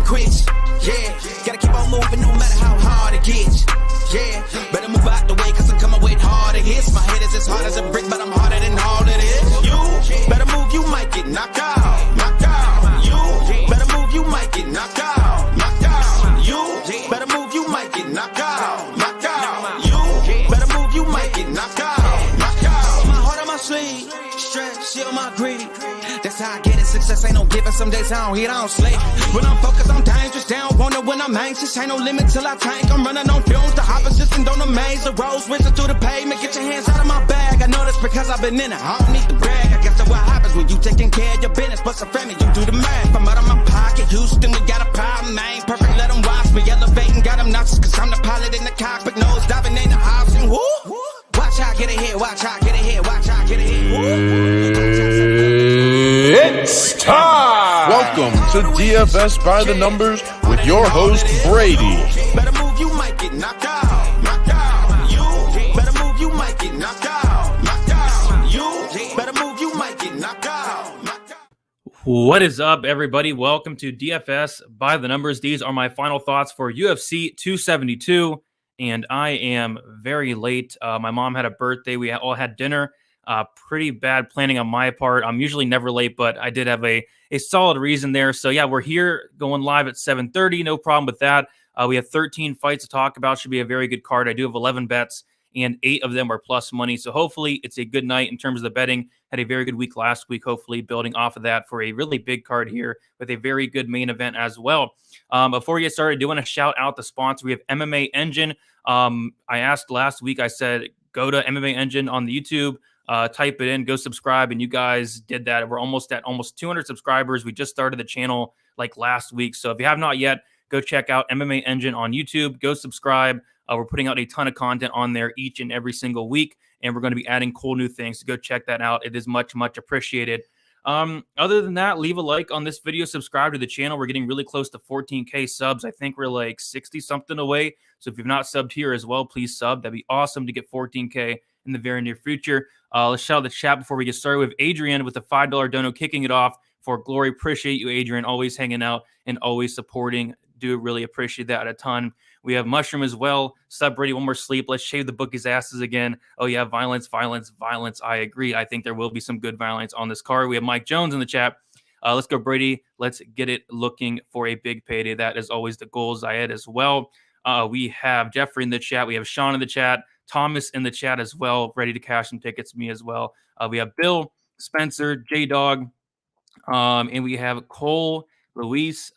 quits. Yeah, gotta keep on moving no matter how hard it gets. Yeah, better move out the way, cause I'm coming with harder hits. My head is as hard as a brick, but I'm harder than all it is. You better move, you might get knocked out. Knocked out. You better move, you might get knocked out. Knocked out. You better move, you might get knocked out. Knocked out. You better move, you might get knocked out. Knocked out. My heart on my sleeve, stress, shield my greed. That's how I get it. Success ain't no given. Some days I don't hit, I don't sleep. When I'm focused, I'm dangerous. They don't wonder when I'm anxious. Ain't no limit till I tank. I'm running on fumes. The opposition don't amaze. The roads whizzing through the pavement. Get your hands out of my bag. I know that's because I've been in it. I don't need to brag. I guess that's what happens when you taking care of your business. Plus a family, you do the math. I'm out of my pocket. Houston, we got a problem. I ain't perfect. Let them watch me elevating. Got them nauseous cause I'm the pilot in the cockpit. Nose diving in the option. Woo! Watch how I get it here. Watch how I get it here. Watch how I get it here. It's time! Welcome to DFS by the Numbers with your host, Brady. Better move, you might get knocked out. Knocked out. You better move, you might get knocked out. Knocked out. You better move, you might get knocked out. Knocked out. What is up, everybody? Welcome to DFS by the Numbers. These are my final thoughts for UFC 272, and I am very late. My mom had a birthday. We all had dinner. Pretty bad planning on my part. I'm usually never late, but I did have a solid reason there. So yeah, we're here going live at 7:30. No problem with that. We have 13 fights to talk about. Should be a very good card. I do have 11 bets, and 8 of them are plus money. So hopefully it's a good night in terms of the betting. Had a very good week last week, hopefully building off of that for a really big card here with a very good main event as well. Before we get started, I do want to shout out the sponsor. We have MMA Engine. I asked last week, I said, go to MMA Engine on the YouTube. Type it in, go subscribe, and you guys did that. We're almost at 200 subscribers. We just started the channel like last week. So if you have not yet, go check out MMA Engine on YouTube. Go subscribe. We're putting out a ton of content on there each and every single week, and we're going to be adding cool new things. So go check that out. It is much, much appreciated. Other than that, leave a like on this video. Subscribe to the channel. We're getting really close to 14K subs. I think we're like 60-something away. So if you've not subbed here as well, please sub. That'd be awesome to get 14K in the very near future. Let's shout out the chat before we get started with Adrian with the $5 dono kicking it off for Glory. Appreciate you, Adrian, always hanging out and always supporting. Do really appreciate that a ton. We have Mushroom as well. Sub Brady, one more sleep. Let's shave the bookies' asses again. Oh yeah, violence, violence, violence. I agree. I think there will be some good violence on this card. We have Mike Jones in the chat. Let's go, Brady. Let's get it looking for a big payday. That is always the goal, Zayed, as well. We have Jeffrey in the chat. We have Sean in the chat. Thomas in the chat as well, ready to cash some tickets. Me as well. We have Bill, Spencer, J-Dog, and we have Cole, Luis,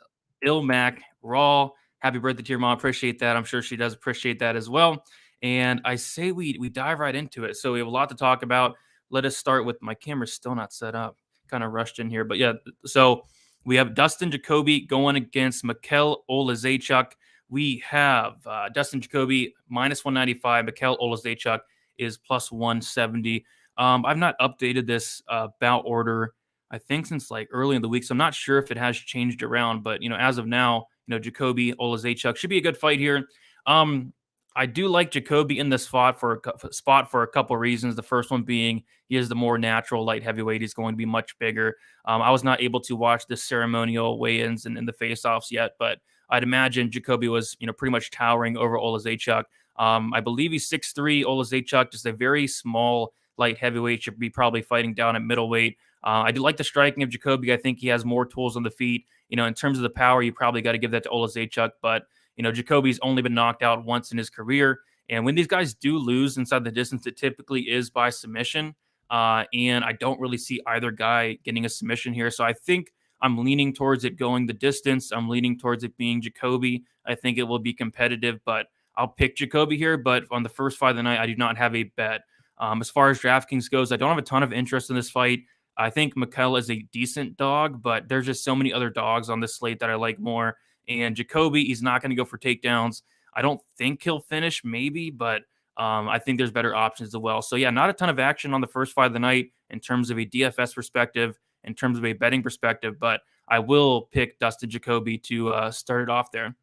Ilmac, Raw. Happy birthday to your mom. Appreciate that. I'm sure she does appreciate that as well. And I say we dive right into it. So we have a lot to talk about. Let us start with my camera's still not set up. Kind of rushed in here. But yeah, so we have Dustin Jacoby going against Mikel Oluseychuk. We have Dustin Jacoby minus 195. Mikel Oluseychuk is plus 170. I've not updated this bout order, I think, since like early in the week. So I'm not sure if it has changed around. But, as of now, Jacoby, Oluseychuk should be a good fight here. I do like Jacoby in this spot for a couple of reasons. The first one being he is the more natural light heavyweight. He's going to be much bigger. I was not able to watch the ceremonial weigh-ins and the face-offs yet, but I'd imagine Jacoby was, pretty much towering over Oluseychuk. I believe he's 6'3". Oluseychuk, just a very small light heavyweight, should be probably fighting down at middleweight. I do like the striking of Jacoby. I think he has more tools on the feet. In terms of the power, you probably got to give that to Oluseychuk. But, Jacoby's only been knocked out once in his career. And when these guys do lose inside the distance, it typically is by submission. And I don't really see either guy getting a submission here. So I think I'm leaning towards it going the distance. I'm leaning towards it being Jacoby. I think it will be competitive, but I'll pick Jacoby here. But on the first fight of the night, I do not have a bet. As far as DraftKings goes, I don't have a ton of interest in this fight. I think Mikel is a decent dog, but there's just so many other dogs on this slate that I like more. And Jacoby, he's not going to go for takedowns. I don't think he'll finish, maybe, but I think there's better options as well. So yeah, not a ton of action on the first fight of the night in terms of a DFS perspective, in terms of a betting perspective, but I will pick Dustin Jacoby to start it off there.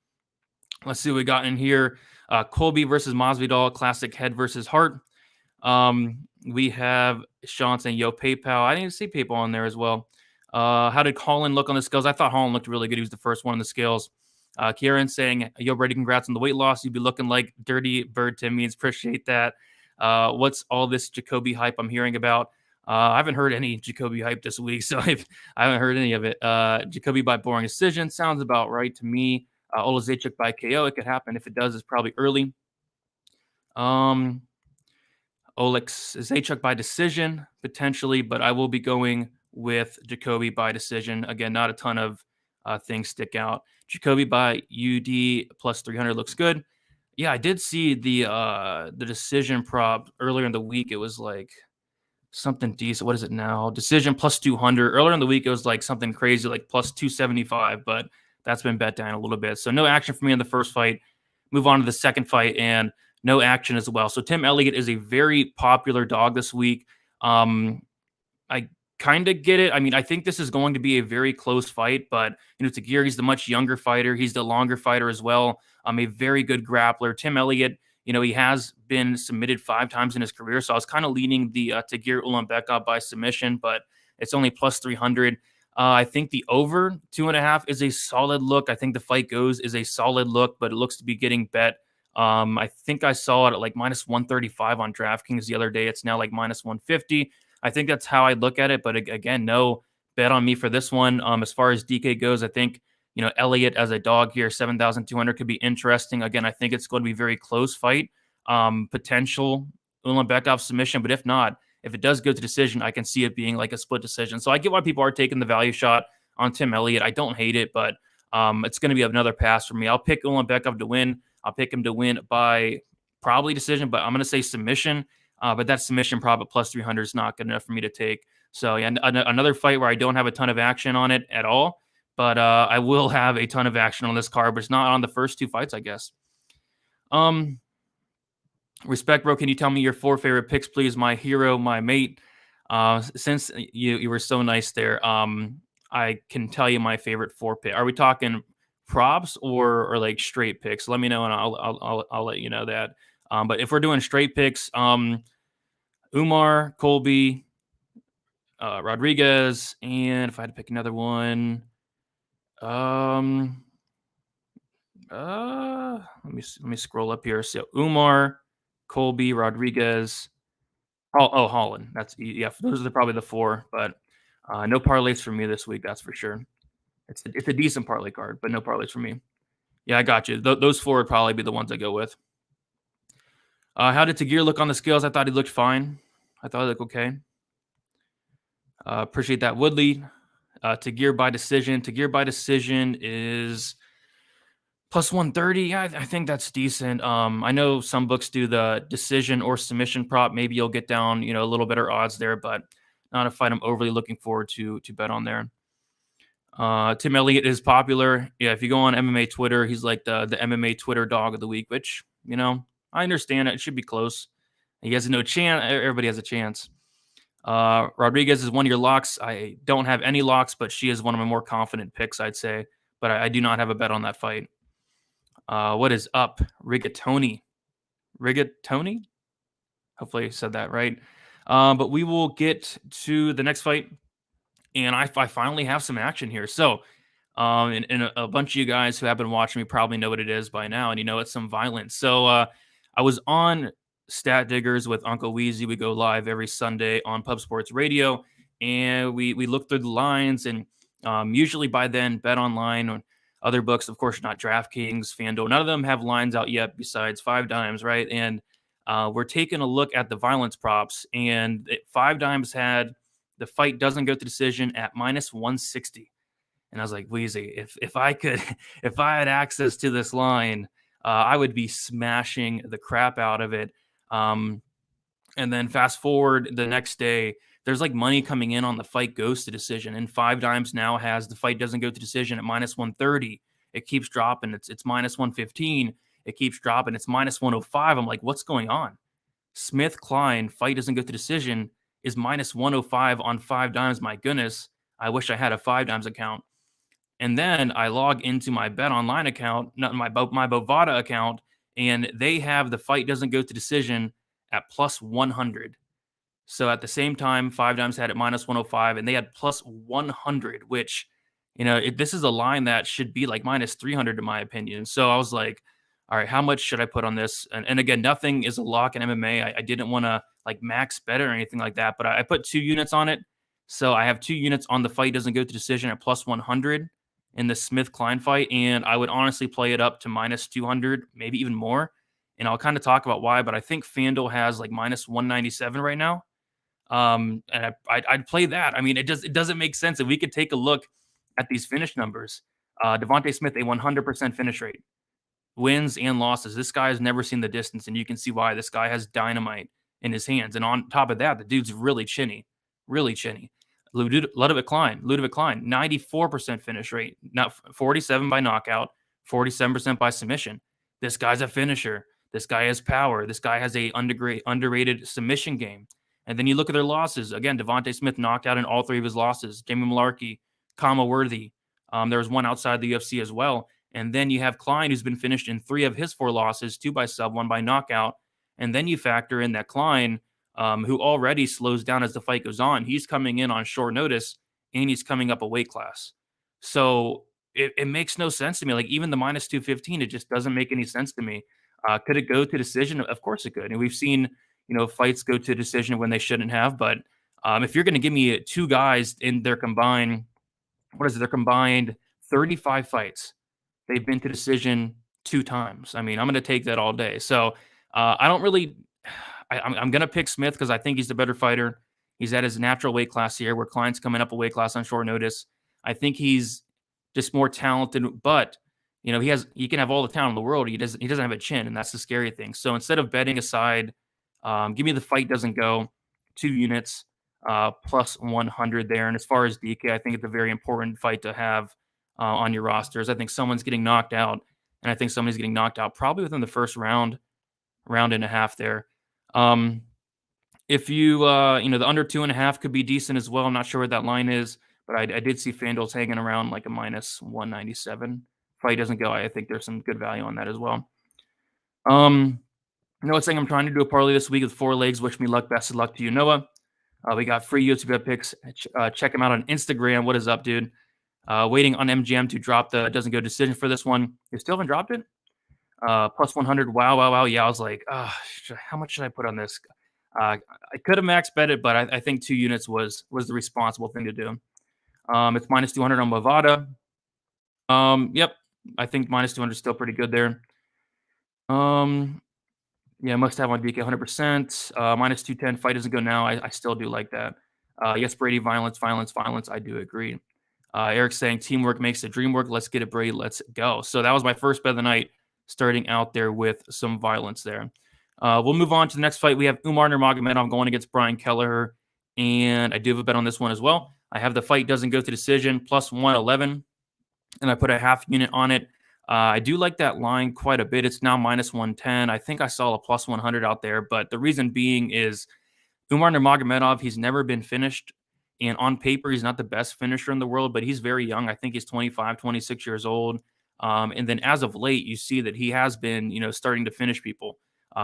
Let's see what we got in here. Colby versus Masvidal, classic head versus heart. We have Sean saying, yo, PayPal. I didn't even see PayPal on there as well. How did Holland look on the scales? I thought Holland looked really good. He was the first one on the scales. Kieran saying, yo, Brady, congrats on the weight loss. You'd be looking like Dirty Bird Tim means. Appreciate that. What's all this Jacoby hype I'm hearing about? I haven't heard any Jacoby hype this week, so I haven't heard any of it. Jacoby by boring decision sounds about right to me. Oluseychuk by KO. It could happen. If it does, it's probably early. Oluseychuk by decision, potentially, but I will be going with Jacoby by decision. Again, not a ton of things stick out. Jacoby by UD plus 300 looks good. Yeah, I did see the decision prop earlier in the week. It was like something decent. What is it now? Decision plus 200. Earlier in the week, it was like something crazy, like plus 275, but that's been bet down a little bit. So no action for me in the first fight. Move on to the second fight, and no action as well. So Tim Elliott is a very popular dog this week. I kind of get it. I mean, I think this is going to be a very close fight, but Tagir, he's the much younger fighter. He's the longer fighter as well. A very good grappler. Tim Elliott, he has been submitted 5 times in his career, so I was kind of leaning the Tagir Ulanbekov by submission, but it's only plus 300. I think the over 2.5 is a solid look. I think the fight goes is a solid look, but it looks to be getting bet. I think I saw it at like minus 135 on DraftKings the other day. It's now like minus 150. I think that's how I look at it. But again, no bet on me for this one. As far as DK goes, I think, Elliott as a dog here, 7,200 could be interesting. Again, I think it's going to be a very close fight. Potential Ulanbekov submission, but if not, if it does go to decision, I can see it being like a split decision. So I get why people are taking the value shot on Tim Elliott. I don't hate it, but it's going to be another pass for me. I'll pick Ulanbekov to win. I'll pick him to win by probably decision, but I'm going to say submission. But that submission prop at plus 300 is not good enough for me to take. So yeah, another fight where I don't have a ton of action on it at all, but I will have a ton of action on this card, but it's not on the first 2 fights, I guess. Respect, bro. Can you tell me your 4 favorite picks, please? My hero, my mate. Since you were so nice there, I can tell you my favorite 4 pick. Are we talking props or like straight picks? Let me know, and I'll let you know that. But if we're doing straight picks, Umar, Colby, Rodriguez, and if I had to pick another one, let me scroll up here. So Umar, Colby, Rodriguez, Holland. Those are probably the 4. But no parlays for me this week, that's for sure. It's a decent parlay card, but no parlays for me. Yeah, I got you. Those 4 would probably be the ones I go with. How did Tagir look on the scales? I thought he looked fine. I thought he looked okay. Appreciate that, Woodley. Tagir by decision. Tagir by decision is plus 130. Yeah, I think that's decent. I know some books do the decision or submission prop. Maybe you'll get down, a little better odds there, but not a fight I'm overly looking forward to bet on there. Tim Elliott is popular. Yeah, if you go on MMA Twitter, he's like the MMA Twitter dog of the week, which, I understand it. It should be close. He has no chance. Everybody has a chance. Rodriguez is one of your locks. I don't have any locks, but she is one of my more confident picks, I'd say. But I do not have a bet on that fight. What is up? Rigatoni? Hopefully I said that right. But we will get to the next fight. And I finally have some action here. So, and a bunch of you guys who have been watching me probably know what it is by now. And it's some violence. So, I was on Stat Diggers with Uncle Weezy. We go live every Sunday on Pub Sports Radio, and we look through the lines, and usually by then Bet Online or other books, of course, not DraftKings, FanDuel, none of them have lines out yet besides 5 Dimes, right? And we're taking a look at the violence props, and 5 Dimes had the fight doesn't go to decision at minus 160. And I was like, Weezy, if I had access to this line, I would be smashing the crap out of it. And then fast forward the next day, there's like money coming in on the fight goes to decision. And 5 Dimes now has the fight doesn't go to decision at minus 130. It keeps dropping. It's minus 115. It keeps dropping. It's minus 105. I'm like, what's going on? Smith Klein fight doesn't go to decision is minus 105 on 5 Dimes. My goodness. I wish I had a 5 Dimes account. And then I log into my Bet Online account, not my Bovada account, and they have the fight doesn't go to decision at plus 100. So at the same time, Five Dimes had it minus 105, and they had plus 100, which, this is a line that should be like minus 300 in my opinion. So I was like, all right, how much should I put on this? And again, nothing is a lock in MMA. I didn't want to like max bet or anything like that, but I put 2 units on it. So I have 2 units on the fight doesn't go to decision at plus 100 in the Smith-Klein fight, and I would honestly play it up to minus 200, maybe even more. And I'll kind of talk about why, but I think FanDuel has like minus 197 right now. And I'd play that. I mean, it doesn't make sense. If we could take a look at these finish numbers, Devontae Smith, a 100% finish rate, wins and losses. This guy has never seen the distance, and you can see why. This guy has dynamite in his hands. And on top of that, the dude's really chinny, really chinny. Ludwig Klein, 94% finish rate, not 47 by knockout, 47% by submission. This guy's a finisher. This guy has power. This guy has a underrated submission game. And then you look at their losses. Again, Devontae Smith knocked out in all 3 of his losses. Jamie Mullarkey, comma worthy. There was one outside the UFC as well. And then you have Klein, who's been finished in 3 of his 4 losses, 2 by sub, 1 by knockout. And then you factor in that Klein, who already slows down as the fight goes on. He's coming in on short notice, and he's coming up a weight class. So it makes no sense to me. Like, even the minus 215, it just doesn't make any sense to me. Could it go to decision? Of course it could. And we've seen, fights go to decision when they shouldn't have. But if you're going to give me 2 guys in their combined, their combined 35 fights, they've been to decision 2 times. I mean, I'm going to take that all day. So I don't really, I'm going to pick Smith because I think he's the better fighter. He's at his natural weight class here, where Klein's coming up a weight class on short notice. I think he's just more talented, but he can have all the talent in the world. He doesn't have a chin, and that's the scary thing. So instead of betting aside, give me the fight doesn't go, 2 units, plus 100 there. And as far as DK, I think it's a very important fight to have on your rosters. I think someone's getting knocked out, and I think somebody's getting knocked out probably within the first round and a half there. If you, the under 2.5 could be decent as well. I'm not sure what that line is, but I did see FanDuel's hanging around like a minus 197. Fight doesn't go, I think there's some good value on that as well. Noah saying I'm trying to do a parlay this week with 4 legs. Wish me luck. Best of luck to you, Noah. We got free UFC bet picks. Check him out on Instagram. What is up, dude? Waiting on MGM to drop the doesn't go decision for this one. You still haven't dropped it? Plus 100. Wow. Yeah, I was like, how much should I put on this? I could have max bet it, but I think 2 units was the responsible thing to do. It's minus 200 on Bovada. Yep. I think minus 200 is still pretty good there. Yeah, must have on DK 100%. Minus 210. Fight doesn't go now. I still do like that. Yes, Brady, violence. I do agree. Eric's saying teamwork makes the dream work. Let's get it, Brady. Let's go. So that was my first bet of the night, starting out there with some violence there. We'll move on to the next fight. We have Umar Nurmagomedov going against Brian Kelleher, and I do have a bet on this one as well. I have the fight doesn't go to decision, plus 111, and I put a half unit on it. I do like that line quite a bit. It's now minus 110. I think I saw a plus 100 out there, but the reason being is Umar Nurmagomedov, he's never been finished, and on paper, he's not the best finisher in the world, but he's very young. I think he's 25, 26 years old. And then as of late, you see that he has been, starting to finish people.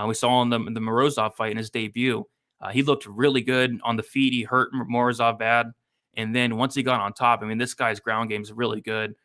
We saw in the Morozov fight in his debut, he looked really good on the feet. He hurt Morozov bad. And then once he got on top, I mean, this guy's ground game is really good.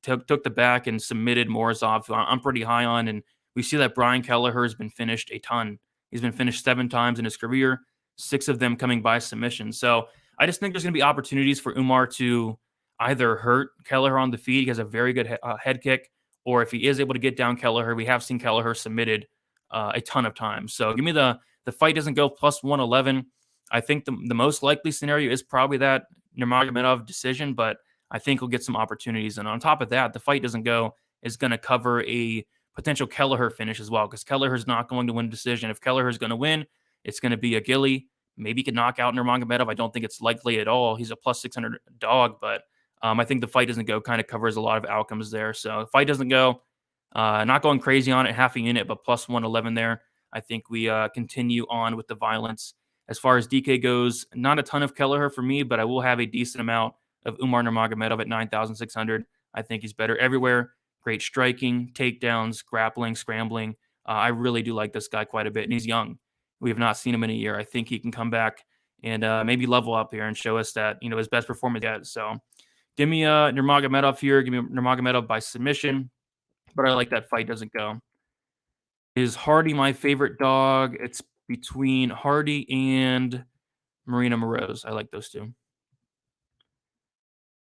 Took the back and submitted Morozov, who I'm pretty high on. And we see that Brian Kelleher has been finished a ton. He's been finished 7 times in his career, 6 of them coming by submission. So I just think there's going to be opportunities for Umar to either hurt Kelleher on the feet. He has a very good head kick, or if he is able to get down Kelleher, we have seen Kelleher submitted a ton of times. So give me the fight doesn't go plus 111. I think the most likely scenario is probably that Nurmagomedov decision, but I think we'll get some opportunities. And on top of that, the fight doesn't go is going to cover a potential Kelleher finish as well, because Kelleher's not going to win a decision. If Kelleher is going to win, it's going to be a Gilly. Maybe he could knock out Nurmagomedov. I don't think it's likely at all. He's a plus 600 dog, but I think the fight doesn't go kind of covers a lot of outcomes there. So if fight doesn't go, not going crazy on it, half a unit, but plus 111 there. I think we continue on with the violence. As far as DK goes, not a ton of Kelleher for me, but I will have a decent amount of Umar Nurmagomedov at 9,600. I think he's better everywhere. Great striking, takedowns, grappling, scrambling. I really do like this guy quite a bit, and he's young. We have not seen him in a year. I think he can come back and maybe level up here and show us that, his best performance yet. So give me Nurmagomedov here. Give me Nurmagomedov by submission. But I like that fight doesn't go. Is Hardy my favorite dog? It's between Hardy and Marina Moroz. I like those two.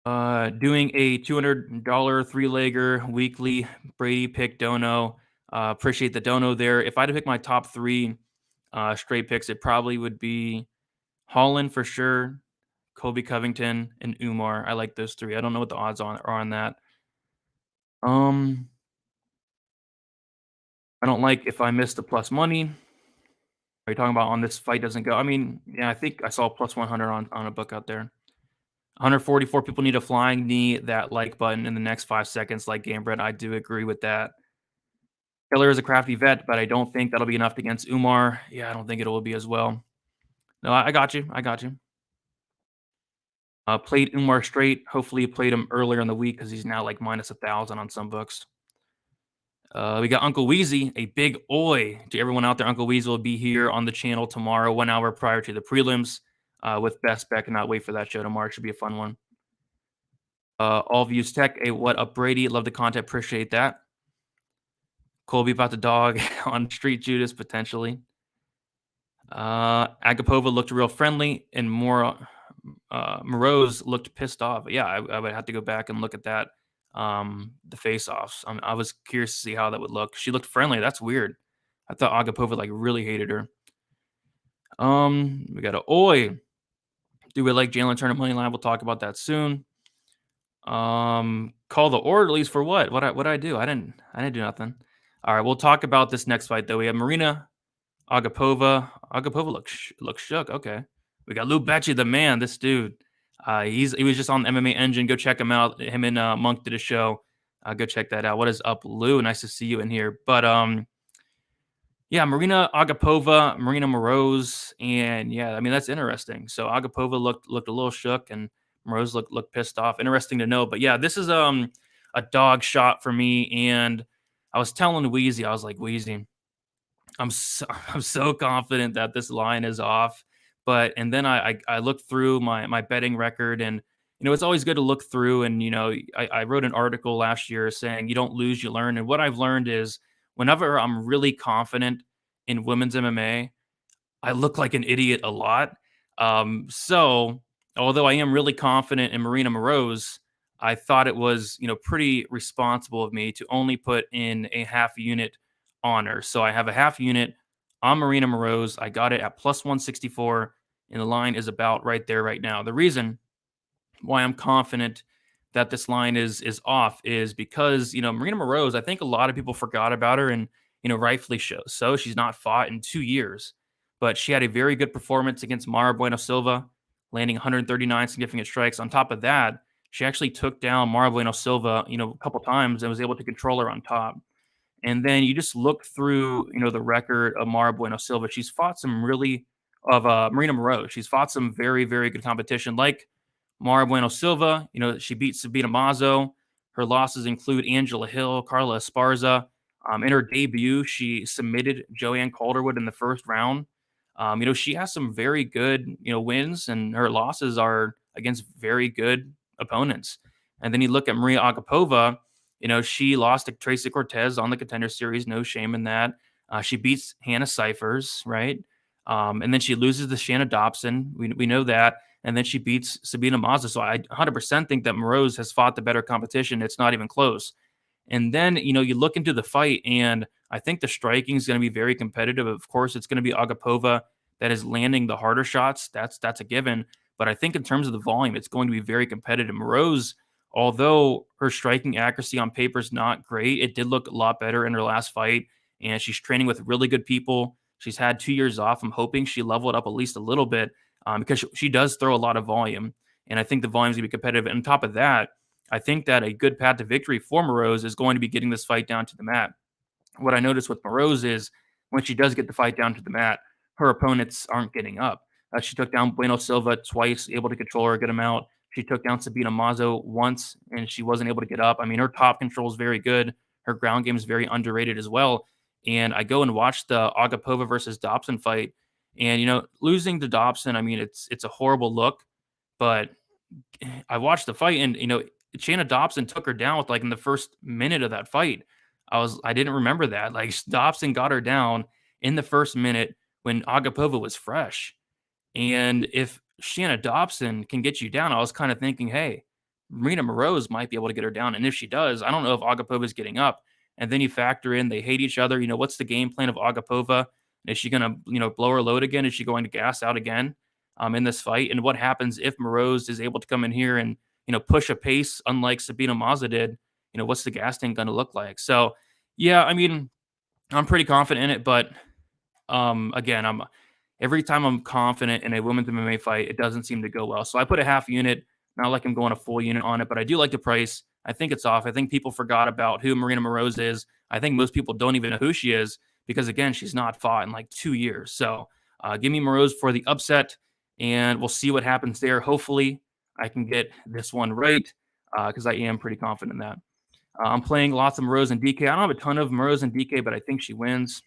Doing a $200 3-legger weekly Brady pick dono. Appreciate the dono there. If I had to pick my top 3 straight picks, it probably would be Holland for sure, Colby Covington, and Umar. I like those 3. I don't know what the odds are on that. I don't like if I miss the plus money. Are you talking about on this fight doesn't go? I mean, yeah, I think I saw plus 100 on a book out there. 144 people need a flying knee that like button in the next 5 seconds, like Gamebred. I do agree with that. Kelleher is a crafty vet, but I don't think that'll be enough against Umar. Yeah, I don't think it will be as well. No, I got you. Played Umar straight. Hopefully, you played him earlier in the week because he's now like minus 1,000 on some books. We got Uncle Weezy, a big oi to everyone out there. Uncle Weezy will be here on the channel tomorrow, 1 hour prior to the prelims with Best Bet. Cannot wait for that show tomorrow. It should be a fun one. All Views Tech, what up, Brady? Love the content. Appreciate that. Colby about the dog on Street Judas, potentially. Agapova looked real friendly, and Moroz looked pissed off. Yeah, I would have to go back and look at that. The face-offs. I was curious to see how that would look. She looked friendly. That's weird. I thought Agapova like really hated her. We got a oi. Do we like Jalen Turner money line? We'll talk about that soon. Call the orderlies for what? What I do? I didn't do nothing. All right, we'll talk about this next fight though. We have Marina Agapova. Agapova looks shook. Okay. We got Lou Becci, the man. This dude. He was just on the MMA Engine. Go check him out. Him and Monk did a show. Go check that out. What is up, Lou? Nice to see you in here. But yeah, Marina Agapova, Marina Moroz, and yeah, I mean that's interesting. So Agapova looked a little shook, and Moroz looked pissed off. Interesting to know. But yeah, this is a dog shot for me. And I was telling Wheezy, I was like, Wheezy, I'm so confident that this line is off. And then I looked through my betting record, and it's always good to look through. And I wrote an article last year saying you don't lose, you learn. And what I've learned is whenever I'm really confident in women's MMA, I look like an idiot a lot. So although I am really confident in Marina Moroz, I thought it was pretty responsible of me to only put in a half unit on her. So I have a half unit on Marina Moroz. I got it at plus 164, and the line is about right there right now. The reason why I'm confident that this line is off is because, Marina Moroz, I think a lot of people forgot about her, and, rightfully so. She's not fought in 2 years, but she had a very good performance against Mara Bueno Silva, landing 139 significant strikes. On top of that, she actually took down Mara Bueno Silva, a couple times and was able to control her on top. And then you just look through, the record of Mara Bueno Silva. She's fought some Marina Moroz. She's fought some very, very good competition like Mara Bueno Silva. She beat Sabina Mazo. Her losses include Angela Hill, Carla Esparza. In her debut, she submitted Joanne Calderwood in the first round. She has some very good, wins, and her losses are against very good opponents. And then you look at Maria Agapova. She lost to Tracy Cortez on the Contender Series. No shame in that. She beats Hannah Cyphers, right? And then she loses to Shanna Dobson. We know that. And then she beats Sabina Mazo. So I 100% think that Moroz has fought the better competition. It's not even close. And then, you look into the fight, and I think the striking is going to be very competitive. Of course, it's going to be Agapova that is landing the harder shots. That's a given. But I think in terms of the volume, it's going to be very competitive. Moroz, although her striking accuracy on paper is not great, it did look a lot better in her last fight. And she's training with really good people. She's had 2 years off. I'm hoping she leveled up at least a little bit because she does throw a lot of volume. And I think the volume is going to be competitive. And on top of that, I think that a good path to victory for Moroz is going to be getting this fight down to the mat. What I noticed with Moroz is when she does get the fight down to the mat, her opponents aren't getting up. She took down Bueno Silva twice, able to control her a good amount. She took down Sabina Mazo once, and she wasn't able to get up. I mean, her top control is very good. Her ground game is very underrated as well. And I go and watch the Agapova versus Dobson fight, And, losing to Dobson, I mean, it's a horrible look, but I watched the fight and, Shanna Dobson took her down with like in the first minute of that fight. I didn't remember that. Like Dobson got her down in the first minute when Agapova was fresh. And if Shanna Dobson can get you down, I was kind of thinking, hey, Marina Moroz might be able to get her down. And if she does, I don't know if Agapova is getting up. And then you factor in they hate each other. What's the game plan of Agapova? Is she going to, blow her load again? Is she going to gas out again in this fight? And what happens if Moroz is able to come in here and, push a pace unlike Sabina Maza did? What's the gas tank going to look like? So, yeah, I mean, I'm pretty confident in it. But again, every time I'm confident in a women's MMA fight, it doesn't seem to go well. So I put a half unit, not like I'm going a full unit on it, but I do like the price. I think it's off. I think people forgot about who Marina Moroz is. I think most people don't even know who she is because, again, she's not fought in like 2 years. So give me Moroz for the upset, and we'll see what happens there. Hopefully, I can get this one right because I am pretty confident in that. I'm playing lots of Moroz and DK. I don't have a ton of Moroz and DK, but I think she wins.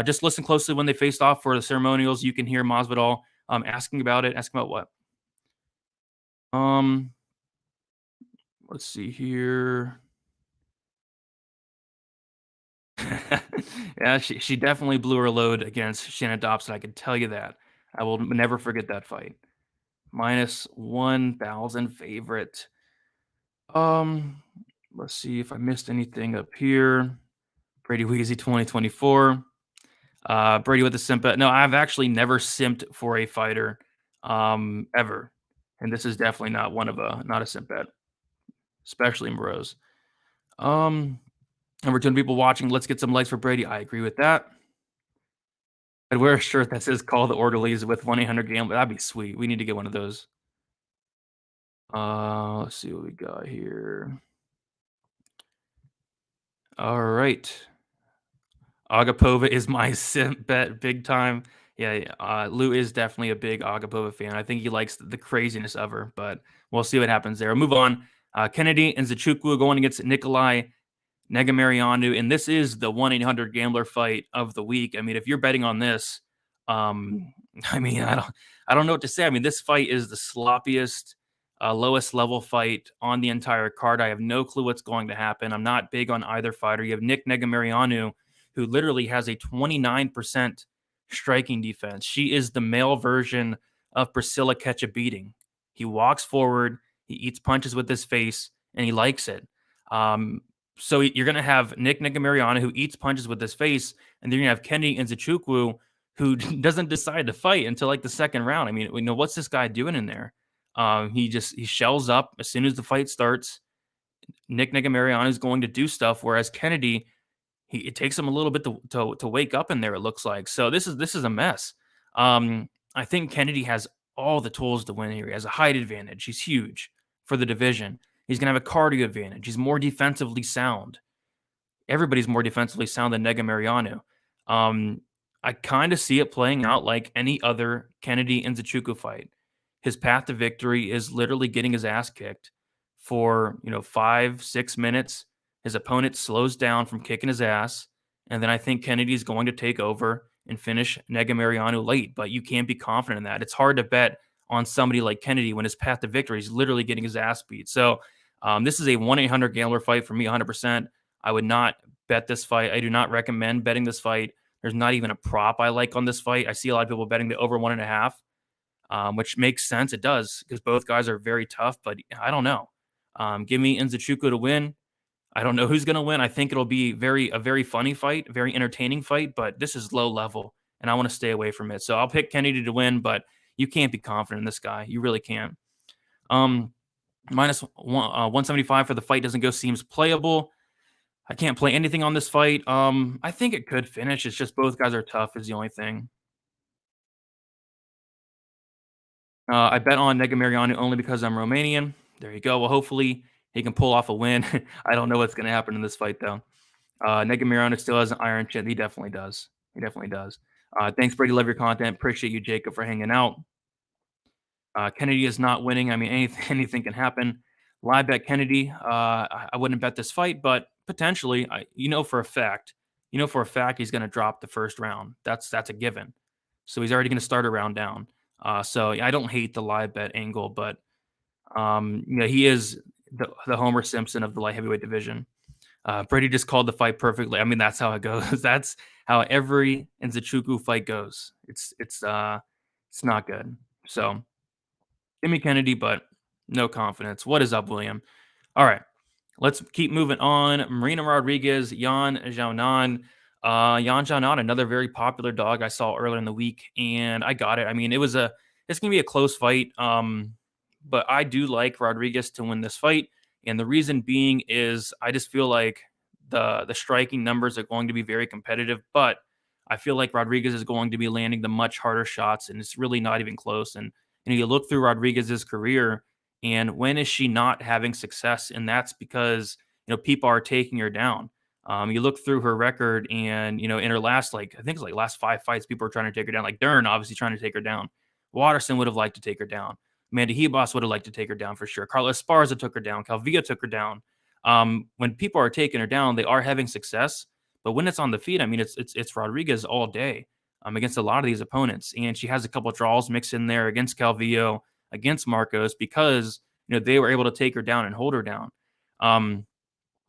Just listen closely when they faced off for the ceremonials. You can hear Masvidal asking about it. Asking about what? Let's see here. Yeah, she definitely blew her load against Shannon Dobson. I can tell you that. I will never forget that fight. Minus 1,000 favorite. Let's see if I missed anything up here. Brady Weezy 2024. Brady with the simp bet. No, I've actually never simped for a fighter ever. And this is definitely not a simp bet, especially Moroz. Number 2 people watching, let's get some likes for Brady. I agree with that. I'd wear a shirt that says call the orderlies with 1-800-GAMBLER. That'd be sweet. We need to get one of those. Let's see what we got here. All right. Agapova is my simp bet big time. Yeah, Lou is definitely a big Agapova fan. I think he likes the craziness of her, but we'll see what happens there. We'll move on. Kennedy and Tsuchukwu going against Nikolai Negumereanu, and this is the 1-800-GAMBLER fight of the week. I mean, if you're betting on this, I mean, I don't know what to say. I mean, this fight is the sloppiest, lowest level fight on the entire card. I have no clue what's going to happen. I'm not big on either fighter. You have Nick Negumereanu, who literally has a 29% striking defense. She is the male version of Priscilla Ketchup-Beating. He walks forward, he eats punches with his face, and he likes it. So you're going to have Nick Negumereanu, who eats punches with his face, and then you're going to have Kennedy and Tsuchukwu, who doesn't decide to fight until like the second round. I mean, what's this guy doing in there? He shells up as soon as the fight starts. Nick Negumereanu is going to do stuff, whereas Kennedy, it takes him a little bit to wake up in there, it looks like. So this is a mess. I think Kennedy has all the tools to win here. He has a height advantage. He's huge for the division. He's going to have a cardio advantage. He's more defensively sound. Everybody's more defensively sound than Negumereanu. I kind of see it playing out like any other Kennedy and Tsuchukwu fight. His path to victory is literally getting his ass kicked for 5-6 minutes. His opponent slows down from kicking his ass, and then I think Kennedy's going to take over and finish Negumereanu late, but you can't be confident in that. It's hard to bet on somebody like Kennedy when his path to victory is literally getting his ass beat. So this is a 1-800-GAMBLER fight for me, 100%. I would not bet this fight. I do not recommend betting this fight. There's not even a prop I like on this fight. I see a lot of people betting the over 1.5, which makes sense. It does, because both guys are very tough, but I don't know. Give me Tsuchukwu to win. I don't know who's going to win. I think it'll be a very funny fight, very entertaining fight, but this is low level, and I want to stay away from it. So I'll pick Kennedy to win, but you can't be confident in this guy. You really can't. Minus 175 for the fight doesn't go seems playable. I can't play anything on this fight. I think it could finish. It's just both guys are tough is the only thing. I bet on Negumereanu only because I'm Romanian. There you go. Well, hopefully he can pull off a win. I don't know what's going to happen in this fight, though. Negumereanu still has an iron chin. He definitely does. He definitely does. Thanks, Brady. Love your content. Appreciate you, Jacob, for hanging out. Kennedy is not winning. I mean, anything can happen. Live bet Kennedy. I wouldn't bet this fight, but potentially, for a fact, you know for a fact he's going to drop the first round. That's a given. So he's already going to start a round down. So I don't hate the live bet angle, but he is the Homer Simpson of the light heavyweight division. Brady just called the fight perfectly. I mean, that's how it goes. That's how every Tsuchukwu fight goes. It's not good. So give me Kennedy, but no confidence. What is up, William? All right, let's keep moving on. Marina Rodriguez, Yan Xiaonan. Yan Xiaonan, another very popular dog I saw earlier in the week, and I got it. I mean, it's going to be a close fight, but I do like Rodriguez to win this fight, and the reason being is I just feel like the striking numbers are going to be very competitive, but I feel like Rodriguez is going to be landing the much harder shots, and it's really not even close. And you look through Rodriguez's career, and when is she not having success? And that's because people are taking her down. You look through her record, and in her last I think it's last 5 fights, people are trying to take her down. Like Dern, obviously trying to take her down. Waterson would have liked to take her down. Amanda Hebos would have liked to take her down for sure. Carla Esparza took her down. Calvillo took her down. When people are taking her down, they are having success. But when it's on the feet, I mean, it's Rodriguez all day against a lot of these opponents. And she has a couple of draws mixed in there against Calvillo, against Marcos, because they were able to take her down and hold her down.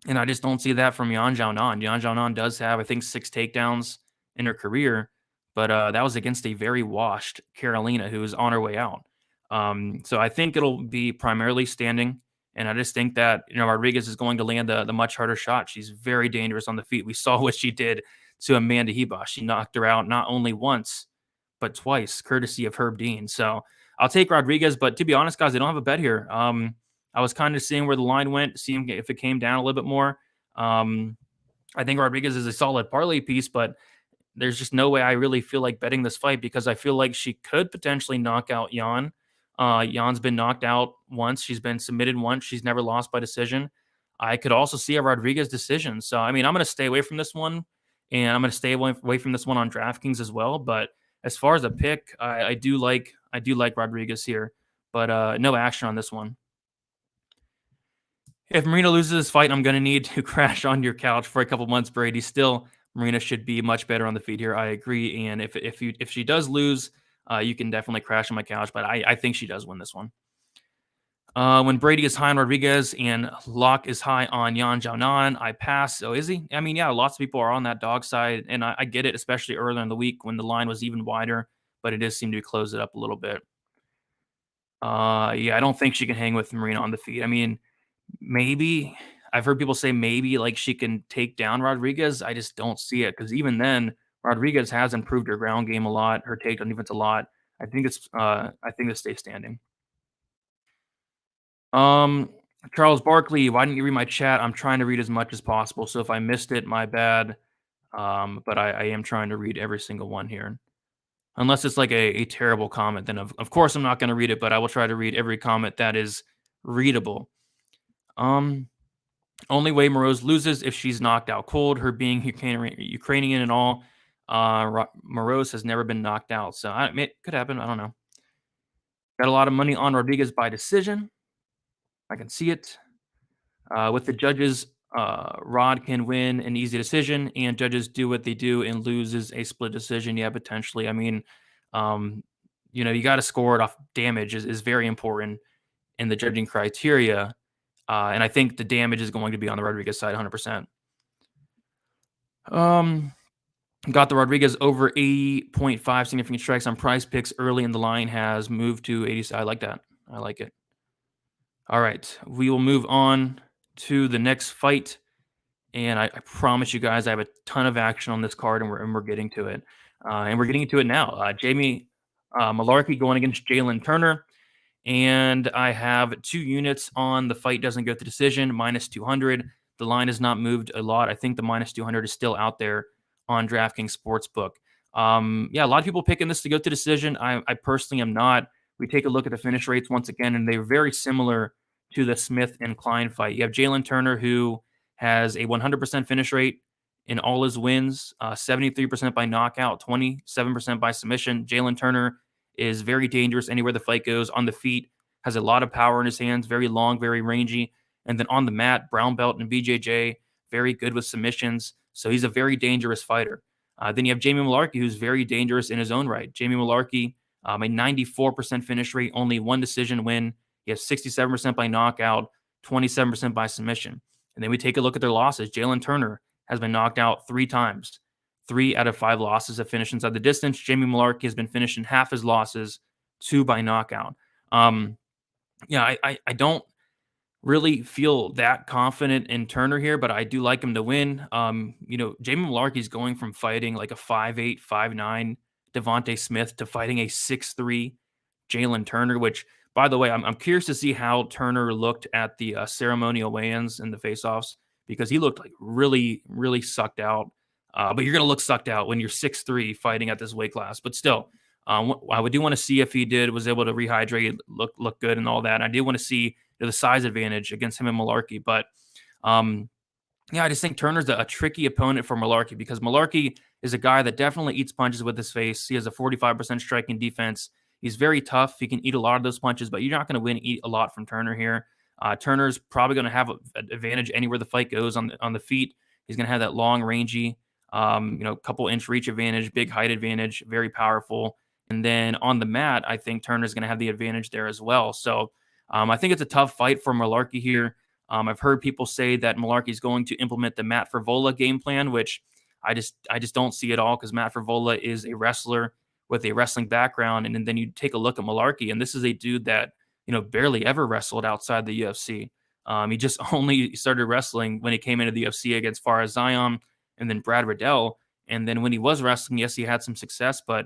And I just don't see that from Yan Xiaonan. Yan Xiaonan does have, I think, 6 takedowns in her career, but that was against a very washed Carolina who is on her way out. So I think it'll be primarily standing, and I just think that Rodriguez is going to land the much harder shot. She's very dangerous on the feet. We saw what she did to Amanda Hebos. She knocked her out not only once, but twice, courtesy of Herb Dean. So I'll take Rodriguez, but to be honest, guys, I don't have a bet here. I was kind of seeing where the line went, seeing if it came down a little bit more. I think Rodriguez is a solid parlay piece, but there's just no way I really feel like betting this fight because I feel like she could potentially knock out Yan. Yan's been knocked out once. She's been submitted once. She's never lost by decision. I could also see a Rodriguez decision. So, I mean, I'm going to stay away from this one, and I'm going to stay away from this one on DraftKings as well. But as far as a pick, I do like Rodriguez here, but no action on this one. If Marina loses this fight, I'm going to need to crash on your couch for a couple months, Brady. Still, Marina should be much better on the feet here. I agree. And if she does lose, you can definitely crash on my couch. But I think she does win this one. When Brady is high on Rodriguez and Locke is high on Yan Xiaonan, I pass. So is he? I mean, yeah, lots of people are on that dog side. And I get it, especially earlier in the week when the line was even wider. But it does seem to close it up a little bit. Yeah, I don't think she can hang with Marina on the feet. I mean, maybe I've heard people say maybe like she can take down Rodriguez. I just don't see it because even then, Rodriguez has improved her ground game a lot, her takedown defense a lot. I think it stays standing. Charles Barkley, why didn't you read my chat? I'm trying to read as much as possible. So if I missed it, my bad. But I am trying to read every single one here. Unless it's like a terrible comment, then of course I'm not going to read it, but I will try to read every comment that is readable. Only way Moroz loses if she's knocked out cold. Her being Ukrainian and all, Moroz has never been knocked out, so it could happen. I don't know. Got a lot of money on Rodriguez by decision. I can see it. With the judges, Rod can win an easy decision, and judges do what they do and loses a split decision. Yeah, potentially. I mean, you got to score it off damage is very important in the judging criteria. And I think the damage is going to be on the Rodriguez side 100%. Got the Rodriguez over 80.5 significant strikes on Prize Picks early in the line has moved to 80. I like that. I like it. All right. We will move on to the next fight. And I promise you guys, I have a ton of action on this card, and we're getting to it. And we're getting to it now. Jamie Mullarkey going against Jalen Turner. And I have 2 units on the fight doesn't go to decision, minus 200. The line has not moved a lot. I think the minus 200 is still out there on DraftKings Sportsbook. Yeah, a lot of people picking this to go to decision. I personally am not. We take a look at the finish rates once again, and they're very similar to the Smith and Klein fight. You have Jalen Turner, who has a 100% finish rate in all his wins, 73% by knockout, 27% by submission. Jalen Turner is very dangerous anywhere the fight goes. On the feet, has a lot of power in his hands, very long, very rangy. And then on the mat, brown belt and BJJ, very good with submissions. So he's a very dangerous fighter. Then you have Jamie Mullarkey, who's very dangerous in his own right. Jamie Mullarkey, a 94% finish rate, only one decision win. He has 67% by knockout, 27% by submission. And then we take a look at their losses. Jalen Turner has been knocked out 3 times. 3 out of 5 losses have finished inside the distance. Jamie Mullarkey has been finished in half his losses, 2 by knockout. I don't really feel that confident in Turner here, but I do like him to win. Jamie Mullarkey's going from fighting like a 5'8", 5'9" Devontae Smith to fighting a 6'3" Jalen Turner, which, by the way, I'm curious to see how Turner looked at the ceremonial weigh-ins and the face-offs, because he looked like really, really sucked out. But you're going to look sucked out when you're 6'3" fighting at this weight class. But still, I do want to see if he was able to rehydrate, look good and all that. I do want to see the size advantage against him and Mullarkey. But I just think Turner's a tricky opponent for Mullarkey, because Mullarkey is a guy that definitely eats punches with his face. He has a 45% striking defense. He's very tough. He can eat a lot of those punches, but you're not going to eat a lot from Turner here. Turner's probably going to have an advantage anywhere the fight goes on the feet. He's going to have that long, rangy, couple inch reach advantage, big height advantage, very powerful. And then on the mat, I think Turner's going to have the advantage there as well. So I think it's a tough fight for Mullarkey here. I've heard people say that Mullarkey is going to implement the Matt Frevola game plan, which I just don't see at all, because Matt Frevola is a wrestler with a wrestling background. And then you take a look at Mullarkey, and this is a dude that, barely ever wrestled outside the UFC. He just only started wrestling when he came into the UFC against Fares Zion and then Brad Riddell. And then when he was wrestling, yes, he had some success, but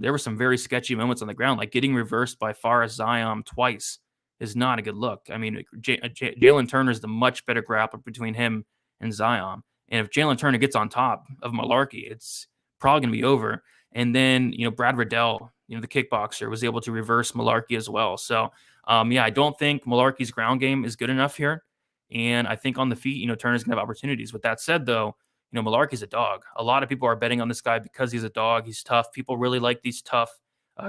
there were some very sketchy moments on the ground, like getting reversed by Fares Zion twice is not a good look. I mean, Jalen Turner is the much better grappler between him and Zion. And if Jalen Turner gets on top of Mullarkey, it's probably going to be over. And then, Brad Riddell, the kickboxer, was able to reverse Mullarkey as well. So, I don't think Mullarkey's ground game is good enough here. And I think on the feet, Turner's going to have opportunities. With that said, though, Mullarkey's a dog. A lot of people are betting on this guy because he's a dog. He's tough. People really like these tough,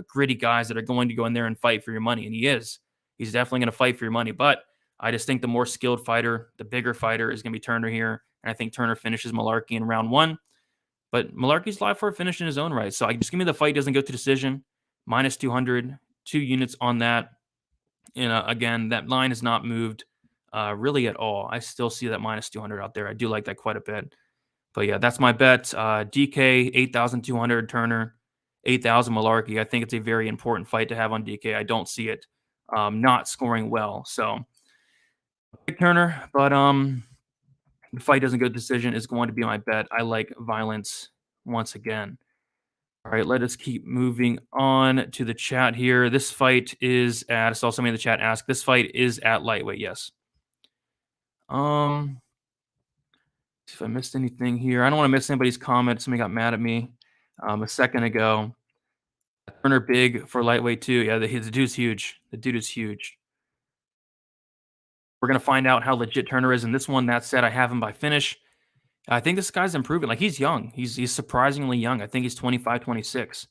gritty guys that are going to go in there and fight for your money. And he is. He's definitely going to fight for your money. But I just think the more skilled fighter, the bigger fighter is going to be Turner here. And I think Turner finishes Mullarkey in round 1. But Mullarkey's live for a finish in his own right. So I just give me the fight doesn't go to decision. Minus 200, 2 units on that. And again, that line has not moved really at all. I still see that minus 200 out there. I do like that quite a bit. But yeah, that's my bet. DK, 8,200 Turner, 8,000 Mullarkey. I think it's a very important fight to have on DK. I don't see it not scoring well. So pick Turner, but the fight doesn't go to decision is going to be my bet. I like violence once again. All right, let us keep moving on to the chat here. This fight is at, I saw somebody in the chat ask, this fight is at lightweight, yes. If I missed anything here, I don't want to miss anybody's comment. Somebody got mad at me a second ago. Turner big for lightweight too. Yeah, the dude's huge. The dude is huge. We're going to find out how legit Turner is in this one. That said, I have him by finish. I think this guy's improving. Like, he's young. He's surprisingly young. I think he's 25, 26.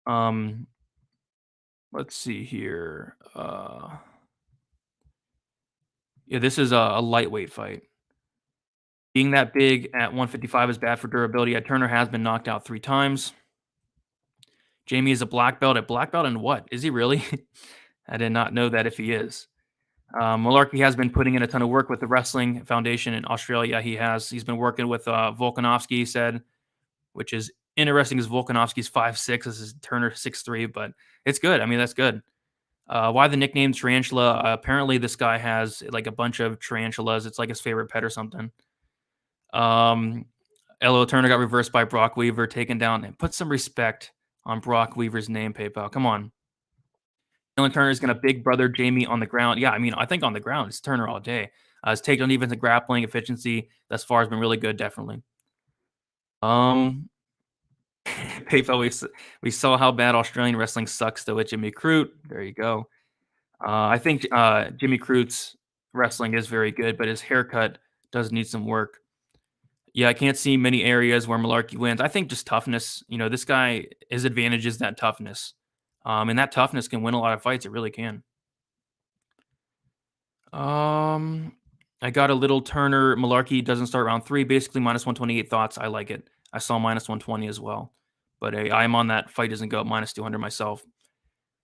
Let's see here. This is a lightweight fight. Being that big at 155 is bad for durability. Turner has been knocked out 3 times. Jamie is a black belt. A black belt in what? Is he really? I did not know that if he is. Mullarkey has been putting in a ton of work with the Wrestling Foundation in Australia. He's been working with Volkanovski, he said, which is interesting because Volkanovski's 5'6". This is Turner 6'3", but it's good. I mean, that's good. Why the nickname Tarantula? Apparently this guy has like a bunch of tarantulas. It's like his favorite pet or something. Elliott Turner got reversed by Brock Weaver, taken down, and put some respect on Brock Weaver's name, PayPal. Come on. Elliott Turner is going to big brother Jamie on the ground. Yeah, I mean, I think on the ground, it's Turner all day. His takedown defense and grappling efficiency thus far has been really good, definitely. PayPal, we saw how bad Australian wrestling sucks, though, with Jimmy Crute. There you go. I think Jimmy Crute's wrestling is very good, but his haircut does need some work. Yeah, I can't see many areas where Mullarkey wins. I think just toughness. This guy, his advantage is that toughness. And that toughness can win a lot of fights. It really can. I got a little Turner. Mullarkey doesn't start round 3. Basically, minus 128 thoughts. I like it. I saw minus 120 as well. But I'm on that fight doesn't go up minus 200 myself.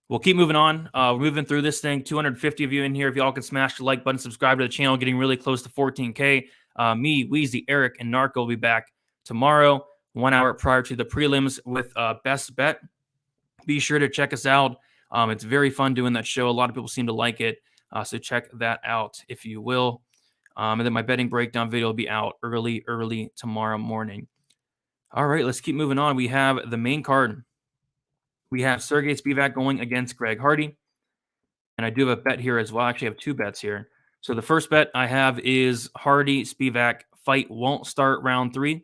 We'll keep moving on. We're moving through this thing. 250 of you in here. If y'all can smash the like button, subscribe to the channel. Getting really close to 14K. Me, Wheezy, Eric, and Narco will be back tomorrow, 1 hour prior to the prelims with Best Bet. Be sure to check us out. It's very fun doing that show. A lot of people seem to like it. So check that out if you will. And then my betting breakdown video will be out early tomorrow morning. All right, let's keep moving on. We have the main card. We have Sergey Spivak going against Greg Hardy. And I do have a bet here as well. I actually have 2 bets here. So the first bet I have is Hardy Spivak fight won't start round 3.